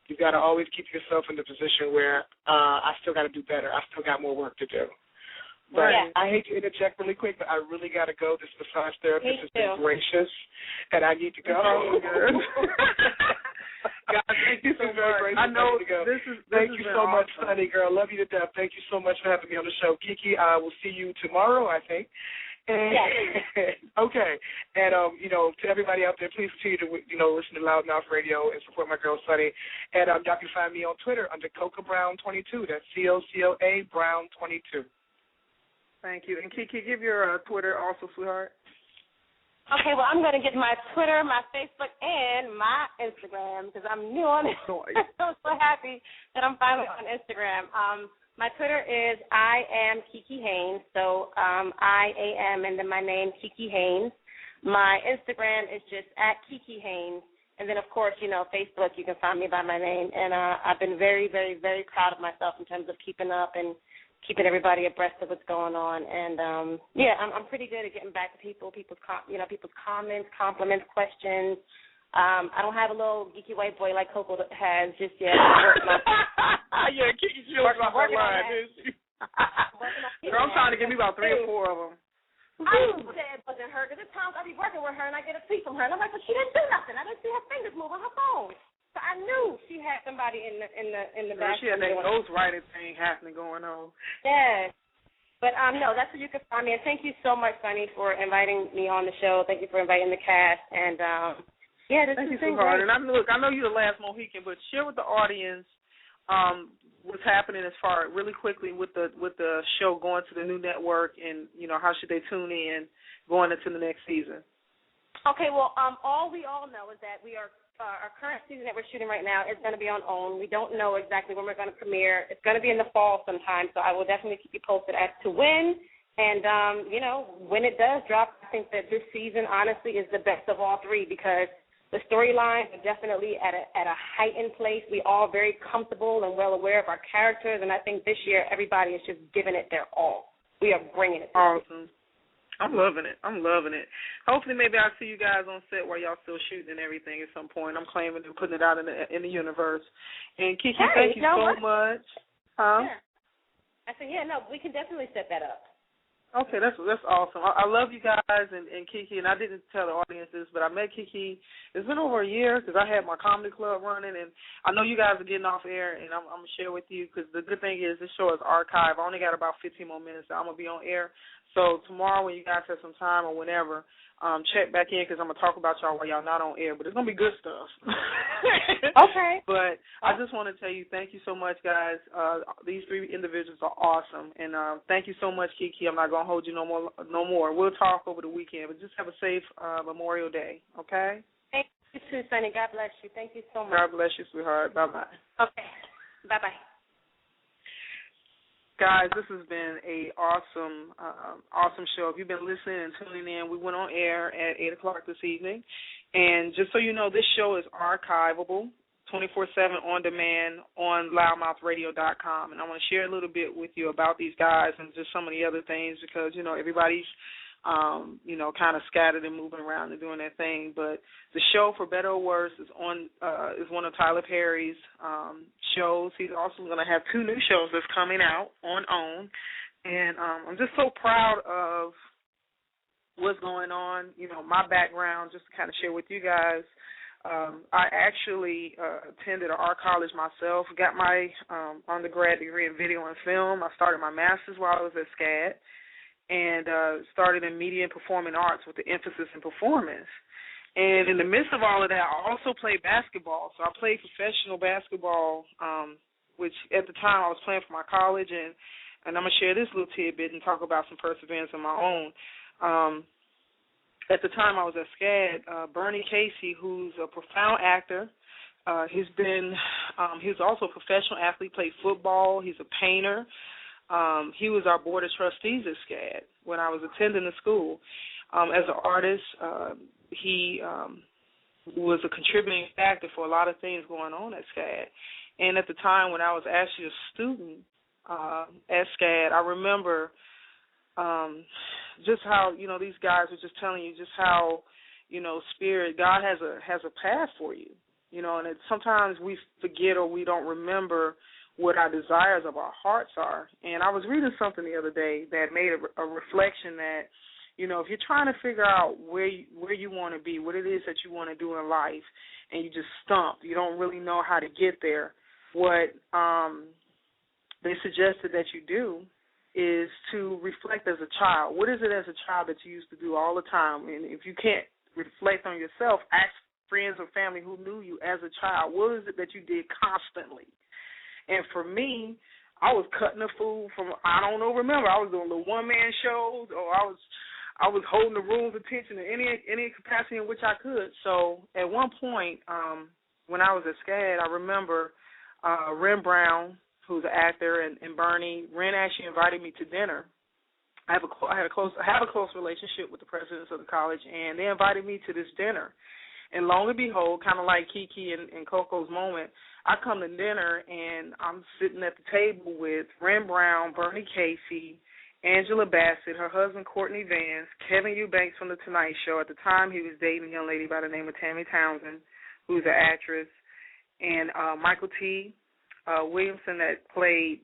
You've got to always keep yourself in the position where I still got to do better. I still got more work to do. But I hate to interject really quick, but I really got to go. This massage therapist has been gracious, and I need to go. God, thank you so much. I know thank you so much, Sonny girl. Love you to death. Thank you so much for having me on the show. Kiki, I will see you tomorrow, I think. And, okay. And, to everybody out there, please continue to, listen to Loudmouth Radio and support my girl, Sonny. And y'all can find me on Twitter under Coca Brown 22. That's COCOA Brown 22. Thank you. And Kiki, give your Twitter also, sweetheart. Okay, well, I'm going to get my Twitter, my Facebook, and my Instagram because I'm new on it. I'm so happy that I'm finally on Instagram. My Twitter is I am Kiki Haynes, so I-A-M and then my name, Kiki Haynes. My Instagram is just at Kiki Haynes. And then, of course, Facebook, you can find me by my name. And I've been very, very, very proud of myself in terms of keeping up and keeping everybody abreast of what's going on. And, I'm pretty good at getting back to people's comments, compliments, questions. I don't have a little geeky white boy like Coco has just yet. Kiki's working on her line, isn't she? Girl, I'm trying to give me about 3 or 4 of them. I didn't say it wasn't her because at times I be working with her and I get a tweet from her and I'm like, but she didn't do nothing. I didn't see her fingers move on her phone. So I knew she had somebody in the back. She had that ghostwriting thing happening going on. Yes. But, no, that's where you can find me. And thank you so much, Sonny, for inviting me on the show. Thank you for inviting the cast. And, thank you so hard. And I know you're the last Mohican, but share with the audience what's happening as far really quickly with the show going to the new network and, how should they tune in going into the next season. Okay, well, all we all know is that we are our current season that we're shooting right now is going to be on OWN. We don't know exactly when we're going to premiere. It's going to be in the fall sometime, so I will definitely keep you posted as to when. And, when it does drop, I think that this season, honestly, is the best of all 3 because the storylines are definitely at a heightened place. We're all very comfortable and well aware of our characters, and I think this year everybody is just giving it their all. We are bringing it. Awesome. I'm loving it. Hopefully, maybe I'll see you guys on set while y'all still shooting and everything at some point. I'm claiming and putting it out in the universe. And Kiki, thank you so much. Huh? Yeah. I said, we can definitely set that up. Okay, that's awesome. I love you guys and Kiki, and I didn't tell the audience this, but I met Kiki. It's been over a year because I had my comedy club running, and I know you guys are getting off air, and I'm going to share with you because the good thing is this show is archived. I only got about 15 more minutes that I'm going to be on air. So tomorrow when you guys have some time or whenever, check back in because I'm going to talk about y'all while y'all not on air, but it's going to be good stuff. Okay. But I just want to tell you thank you so much, guys. These 3 individuals are awesome, and thank you so much, Kiki. I'm not going to hold you no more. We'll talk over the weekend, but just have a safe Memorial Day, okay? Thank you too, Sonny. God bless you. Thank you so much. God bless you, sweetheart. Bye-bye. Okay. Bye-bye. Guys, this has been a awesome show. If you've been listening and tuning in, we went on air at 8 o'clock this evening. And just so you know, this show is archivable 24/7 on demand on loudmouthradio.com. And I want to share a little bit with you about these guys and just some of the other things because, everybody's, kind of scattered and moving around and doing their thing. But the show, for better or worse, is one of Tyler Perry's shows. He's also going to have 2 new shows that's coming out on OWN. And I'm just so proud of what's going on. My background, just to kind of share with you guys, I actually attended an art college myself, got my undergrad degree in video and film. I started my master's while I was at SCAD. And started in media and performing arts with the emphasis in performance. And in the midst of all of that, I also played basketball. So I played professional basketball, which at the time I was playing for my college. And I'm going to share this little tidbit and talk about some perseverance of my own. at the time I was at SCAD, Bernie Casey, who's a profound actor. He's also a professional athlete, played football. He's a painter. He was our board of trustees at SCAD when I was attending the school. As an artist, he was a contributing factor for a lot of things going on at SCAD. And at the time when I was actually a student at SCAD, I remember just how, these guys were just telling you just how, Spirit, God has a path for you, and sometimes we forget or we don't remember what our desires of our hearts are. And I was reading something the other day that made a reflection that, if you're trying to figure out where you want to be, what it is that you want to do in life, and you just stumped, you don't really know how to get there, what they suggested that you do is to reflect as a child. What is it as a child that you used to do all the time? And if you can't reflect on yourself, ask friends or family who knew you as a child. What is it that you did constantly? And for me, I was cutting the food from, remember, I was doing the one-man shows, or I was holding the room's attention in any capacity in which I could. So at one point, when I was at SCAD, I remember Ren Brown, who's an actor, and Bernie. Ren actually invited me to dinner. I have a close relationship with the presidents of the college, and they invited me to this dinner. And lo and behold, kind of like Kiki and Coco's moment, I come to dinner, and I'm sitting at the table with Ren Brown, Bernie Casey, Angela Bassett, her husband Courtney Vance, Kevin Eubanks from The Tonight Show. At the time, he was dating a young lady by the name of Tammy Townsend, who's an actress, and Michael T. Williamson that played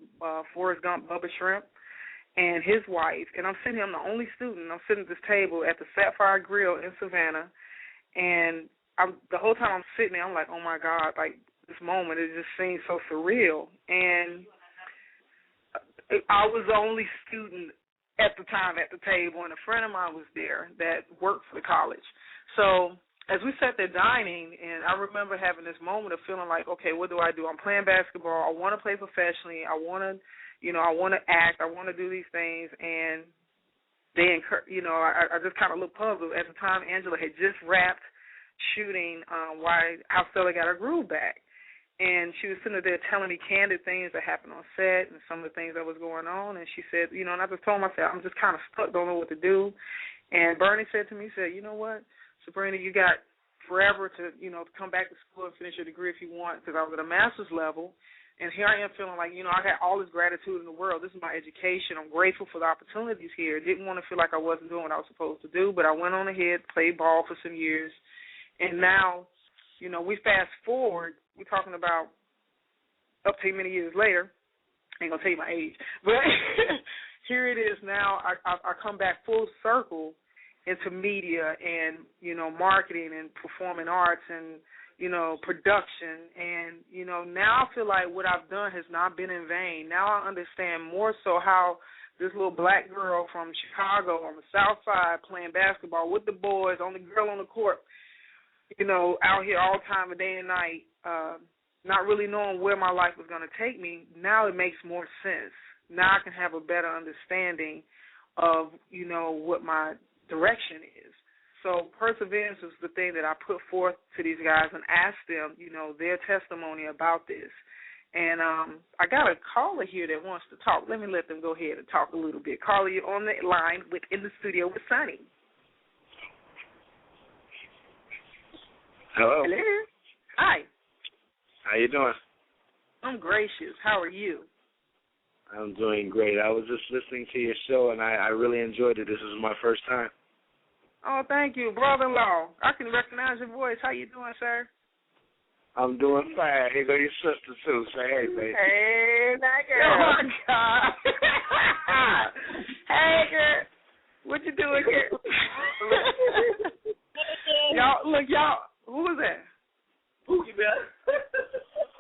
Forrest Gump, Bubba Shrimp, and his wife. And I'm sitting here, I'm the only student. I'm sitting at this table at the Sapphire Grill in Savannah, and the whole time I'm sitting there, I'm like, oh, my God, like this moment, it just seems so surreal. And I was the only student at the time at the table, and a friend of mine was there that worked for the college. So as we sat there dining, and I remember having this moment of feeling like, okay, what do? I'm playing basketball. I want to play professionally. I want to, I want to act. I want to do these things. And they, I just kind of looked puzzled. At the time, Angela had just wrapped shooting Why How Stella Got Her Groove Back. And she was sitting there telling me candid things that happened on set and some of the things that was going on. And she said, and I just told myself, I'm just kind of stuck, don't know what to do. And Bernie said to me, you know what, Sabrina, you got forever to, come back to school and finish your degree if you want, because I was at a master's level. And here I am feeling like, I had all this gratitude in the world. This is my education. I'm grateful for the opportunities here. Didn't want to feel like I wasn't doing what I was supposed to do, but I went on ahead, played ball for some years. And now, we fast forward, we're talking about up to many years later. I ain't going to tell you my age. But here it is now. I come back full circle into media and, marketing and performing arts and, production. And, now I feel like what I've done has not been in vain. Now I understand more so how this little black girl from Chicago on the South Side playing basketball with the boys, on the girl on the court, out here all time of day and night, not really knowing where my life was going to take me. Now it makes more sense. Now I can have a better understanding of, what my direction is. So perseverance is the thing that I put forth to these guys and ask them, their testimony about this. And I got a caller here that wants to talk. Let me let them go ahead and talk a little bit. Caller, you're on the line in the studio with Sonny. Hello. Hello. Hi. How you doing? I'm gracious. How are you? I'm doing great. I was just listening to your show, and I really enjoyed it. This is my first time. Oh, thank you, brother-in-law. I can recognize your voice. How you doing, sir? I'm doing fine. Here go your sister, too. Say hey, baby. Hey, that girl. Oh, my God. Hey, girl. What you doing here? Y'all, who was that? Pookie, man.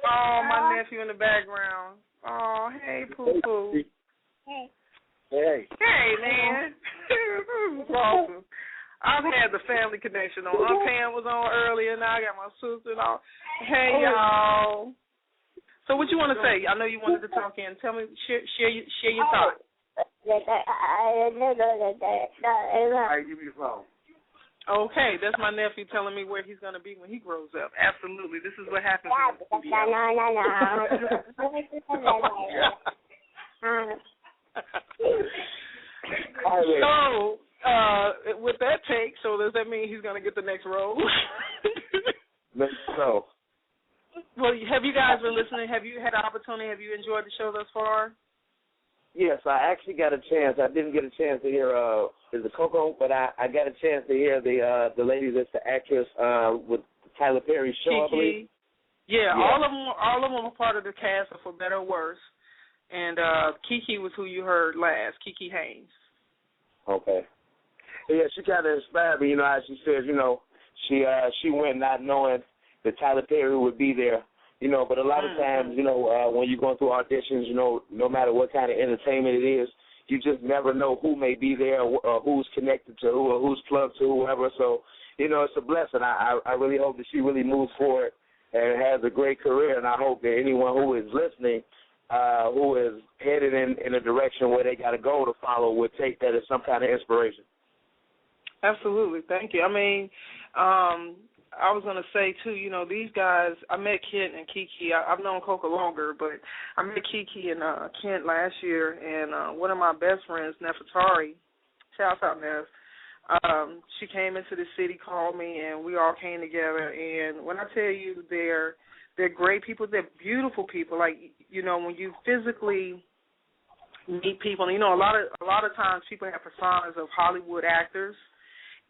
Oh, my nephew in the background. Oh, hey, Poo-Poo. Hey. Hey, man. Awesome. I've had the family connection on. Aunt Pam was on earlier. Now I got my sister and all. Hey, y'all. So what you want to say? I know you wanted to talk in. Tell me, share your thoughts. All right, give me your phone. Okay, that's my nephew telling me where he's going to be when he grows up. Absolutely. This is what happens in the So, with that take, so does that mean he's going to get the next role? Maybe so. Well, have you guys been listening? Have you had an opportunity? Have you enjoyed the show thus far? Yes, I actually got a chance. I didn't get a chance to hear is it Coco, but I got a chance to hear the lady that's the actress with Tyler Perry's show, Kiki. I believe. Yeah, all of them are part of the cast, for better or worse. And Kiki was who you heard last, Kiki Haynes. Okay. Yeah, she kind of inspired me. You know, as she says, you know, she went not knowing that Tyler Perry would be there. You know, but a lot of times, you know, when you're going through auditions, you know, no matter what kind of entertainment it is, you just never know who may be there or who's connected to who or who's plugged to whoever. So, you know, it's a blessing. I really hope that she really moves forward and has a great career, and I hope that anyone who is listening, who is headed in a direction where they got to go to follow, would take that as some kind of inspiration. Absolutely. Thank you. I mean, I was going to say, too, you know, these guys, I met Kent and Kiki. I've known Coco longer, but I met Kiki and Kent last year, and one of my best friends, Nefertari, shouts out Nef, she came into the city, called me, and we all came together. And when I tell you they're great people, they're beautiful people. Like, you know, when you physically meet people, you know, a lot of times people have personas of Hollywood actors.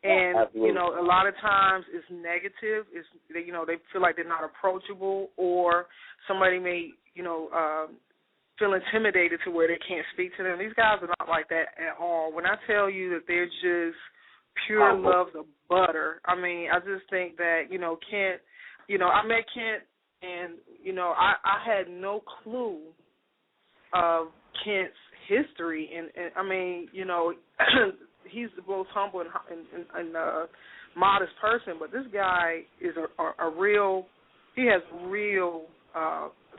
And, you know, a lot of times it's negative. It's, you know, they feel like they're not approachable, or somebody may, you know, feel intimidated to where they can't speak to them. These guys are not like that at all. When I tell you that they're just pure love the butter, I mean, I just think that, you know, Kent, you know, I met Kent, and, you know, I had no clue of Kent's history. And I mean, you know, he's the most humble and modest person, but this guy is a real, he has real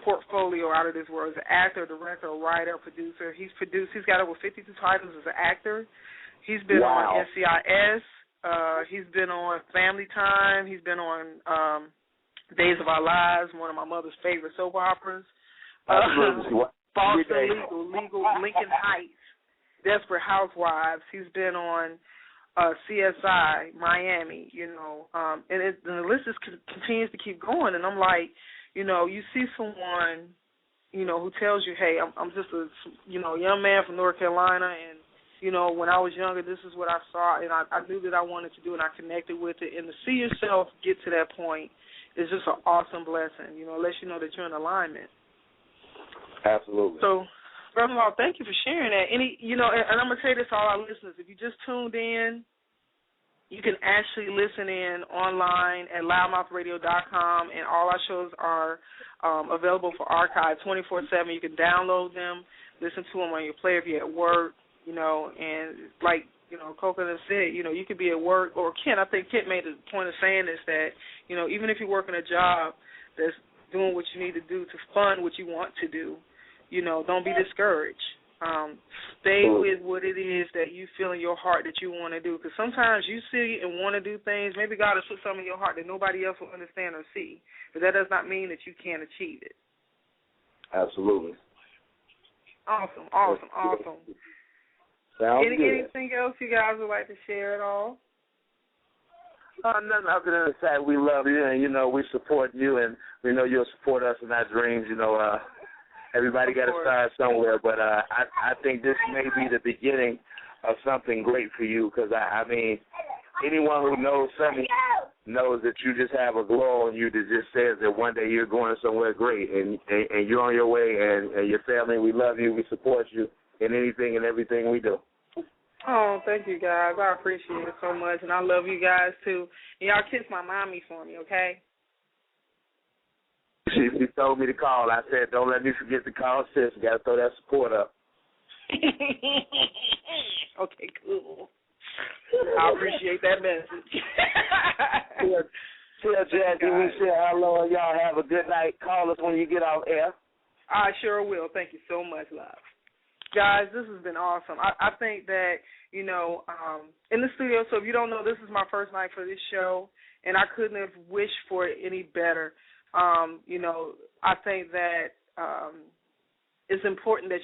portfolio out of this world. He's an actor, director, writer, producer. He's got over 52 titles as an actor. He's been on NCIS. He's been on Family Time. He's been on Days of Our Lives, one of my mother's favorite soap operas. Faulcon, Legal, Lincoln Heights, Desperate Housewives. He's been on CSI, Miami, you know, and the list just continues to keep going. And I'm like, you know, you see someone, you know, who tells you, hey, I'm just a, you know, young man from North Carolina, and, you know, when I was younger, this is what I saw, and I knew that I wanted to do, and I connected with it. And to see yourself get to that point is just an awesome blessing, you know, it lets you know that you're in alignment. Absolutely. So, brother-in-law, thank you for sharing that. You know, and I'm going to say this to all our listeners. If you just tuned in, you can actually listen in online at loudmouthradio.com, and all our shows are available for archive 24/7. You can download them, listen to them on your player if you're at work, you know, and like, you know, Coconut said, you know, you could be at work, or Kent, I think Kent made a point of saying this, that, you know, even if you're working a job that's doing what you need to do to fund what you want to do, you know, don't be discouraged. Stay with what it is that you feel in your heart that you want to do, because sometimes you see and want to do things, maybe God has put something in your heart that nobody else will understand or see, but that does not mean that you can't achieve it. Absolutely. Awesome. Anything else you guys would like to share at all? Nothing other than the fact we love you, and, you know, we support you, and we know you'll support us in our dreams. You know, everybody got to start somewhere, but I think this may be the beginning of something great for you, because, I mean, anyone who knows Sonny knows that you just have a glow on you that just says that one day you're going somewhere great, and you're on your way, and your family, we love you, we support you in anything and everything we do. Oh, thank you, guys. I appreciate it so much, and I love you guys, too. And y'all kiss my mommy for me, okay? She told me to call. I said, don't let me forget to call sis. You got to throw that support up. Okay, cool. I appreciate that message. Tell Jackie we said hello, and y'all have a good night. Call us when you get off air. I sure will. Thank you so much, love. Guys, this has been awesome. I think that, in the studio, so if you don't know, this is my first night for this show, and I couldn't have wished for it any better. I think that it's important that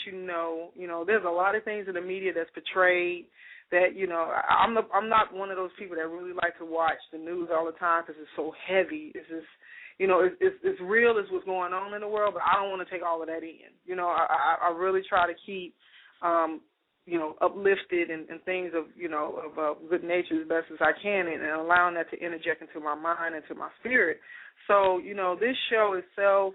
there's a lot of things in the media that's portrayed that, I'm not one of those people that really like to watch the news all the time because it's so heavy. It's just, it's real as what's going on in the world, but I don't want to take all of that in. I really try to keep, uplifted and things of good nature as best as I can, and allowing that to interject into my mind and to my spirit. So, this show itself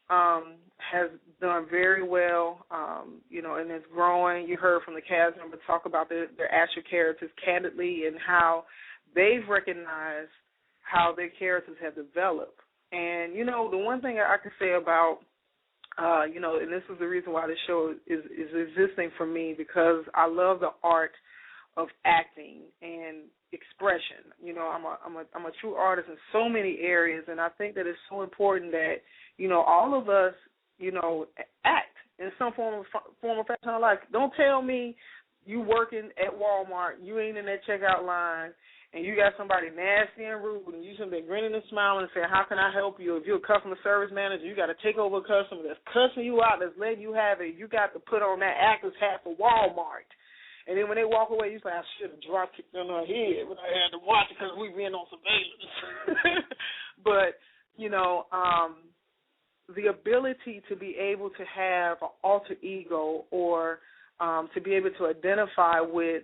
has done very well, and it's growing. You heard from the cast member talk about their actual characters candidly and how they've recognized how their characters have developed. And, the one thing I can say about, and this is the reason why this show is existing for me, because I love the art of acting and expression. I'm a true artist in so many areas, and I think that it's so important that, all of us, act in some form of fashion of life. Don't tell me you working at Walmart, you ain't in that checkout line, and you got somebody nasty and rude, and you should be grinning and smiling and saying, how can I help you? If you're a customer service manager, you got to take over a customer that's cussing you out, that's letting you have it. You got to put on that actor's hat for Walmart. And then when they walk away, you say, I should have drop kicked on her head, but I had to watch it because we been on surveillance. But, the ability to be able to have an alter ego or to be able to identify with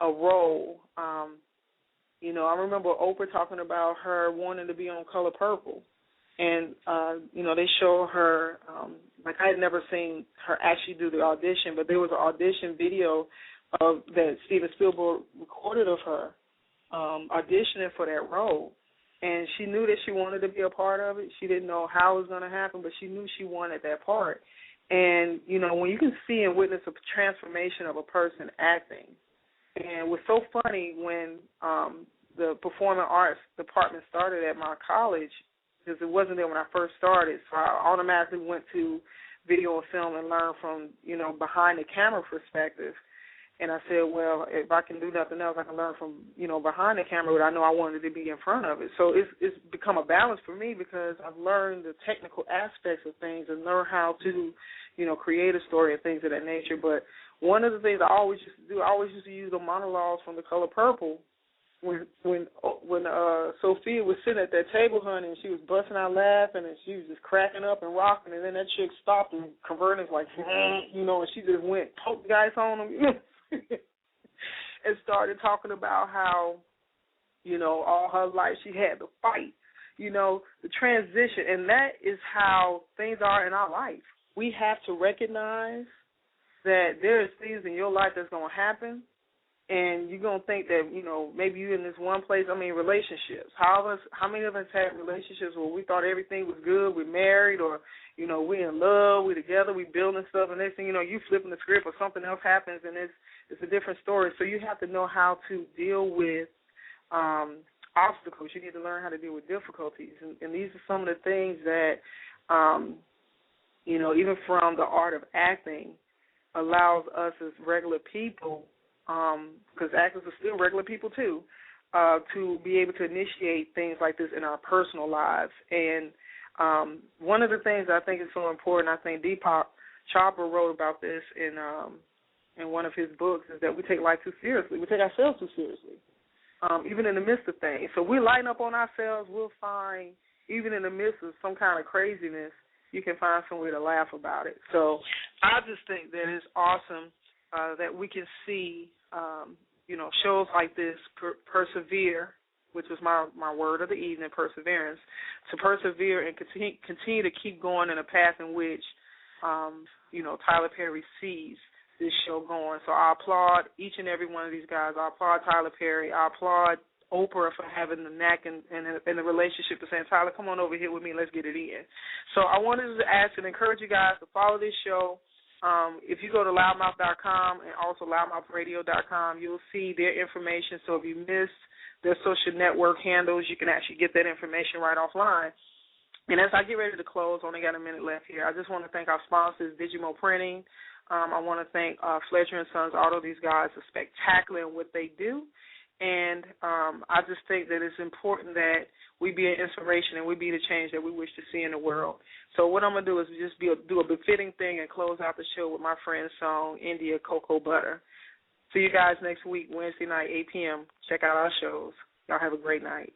a role. I remember Oprah talking about her wanting to be on Color Purple. And, they show her, I had never seen her actually do the audition, but there was an audition video that Steven Spielberg recorded of her auditioning for that role. And she knew that she wanted to be a part of it. She didn't know how it was going to happen, but she knew she wanted that part. And, when you can see and witness a transformation of a person acting, and it was so funny when the performing arts department started at my college, because it wasn't there when I first started, so I automatically went to video and film and learned from, behind the camera perspective. And I said, well, if I can do nothing else, I can learn from, behind the camera, but I know I wanted to be in front of it. So it's become a balance for me because I've learned the technical aspects of things and learn how to, create a story and things of that nature. But one of the things I always used to do, I always used to use the monologues from The Color Purple when Sophia was sitting at that table, honey, and she was busting out laughing and she was just cracking up and rocking, and then that chick stopped and converted like, and she just went, poke the guys on him, and started talking about how, all her life she had to fight, the transition. And that is how things are in our life. We have to recognize that there's things in your life that's going to happen, and you're going to think that, maybe you're in this one place. I mean, relationships. How many of us had relationships where we thought everything was good, we're married, or, we're in love, we're together, we're building stuff, and next thing you know, you flipping the script or something else happens, and it's a different story. So you have to know how to deal with obstacles. You need to learn how to deal with difficulties. And these are some of the things that, even from the art of acting, allows us as regular people, because actors are still regular people too, to be able to initiate things like this in our personal lives. And one of the things I think is so important, I think Deepak Chopra wrote about this in one of his books, is that we take life too seriously. We take ourselves too seriously, even in the midst of things. So we lighten up on ourselves, we'll find, even in the midst of some kind of craziness, you can find some way to laugh about it. So I just think that it's awesome that we can see, shows like this persevere, which was my word of the evening, perseverance, to persevere and continue to keep going in a path in which, Tyler Perry sees this show going. So I applaud each and every one of these guys. I applaud Tyler Perry. I applaud Oprah for having the knack and the relationship of saying, Tyler, come on over here with me, let's get it in. So I wanted to ask and encourage you guys to follow this show. If you go to loudmouth.com and also loudmouthradio.com, you'll see their information. So if you missed their social network handles, you can actually get that information right offline. And as I get ready to close, only got a minute left here, I just want to thank our sponsors, Digimo Printing. I want to thank Fletcher & Sons Auto. These guys are spectacular in what they do. And I just think that it's important that we be an inspiration and we be the change that we wish to see in the world. So what I'm going to do is just do a befitting thing and close out the show with my friend's song, India Cocoa Butter. See you guys next week, Wednesday night, 8 p.m. Check out our shows. Y'all have a great night.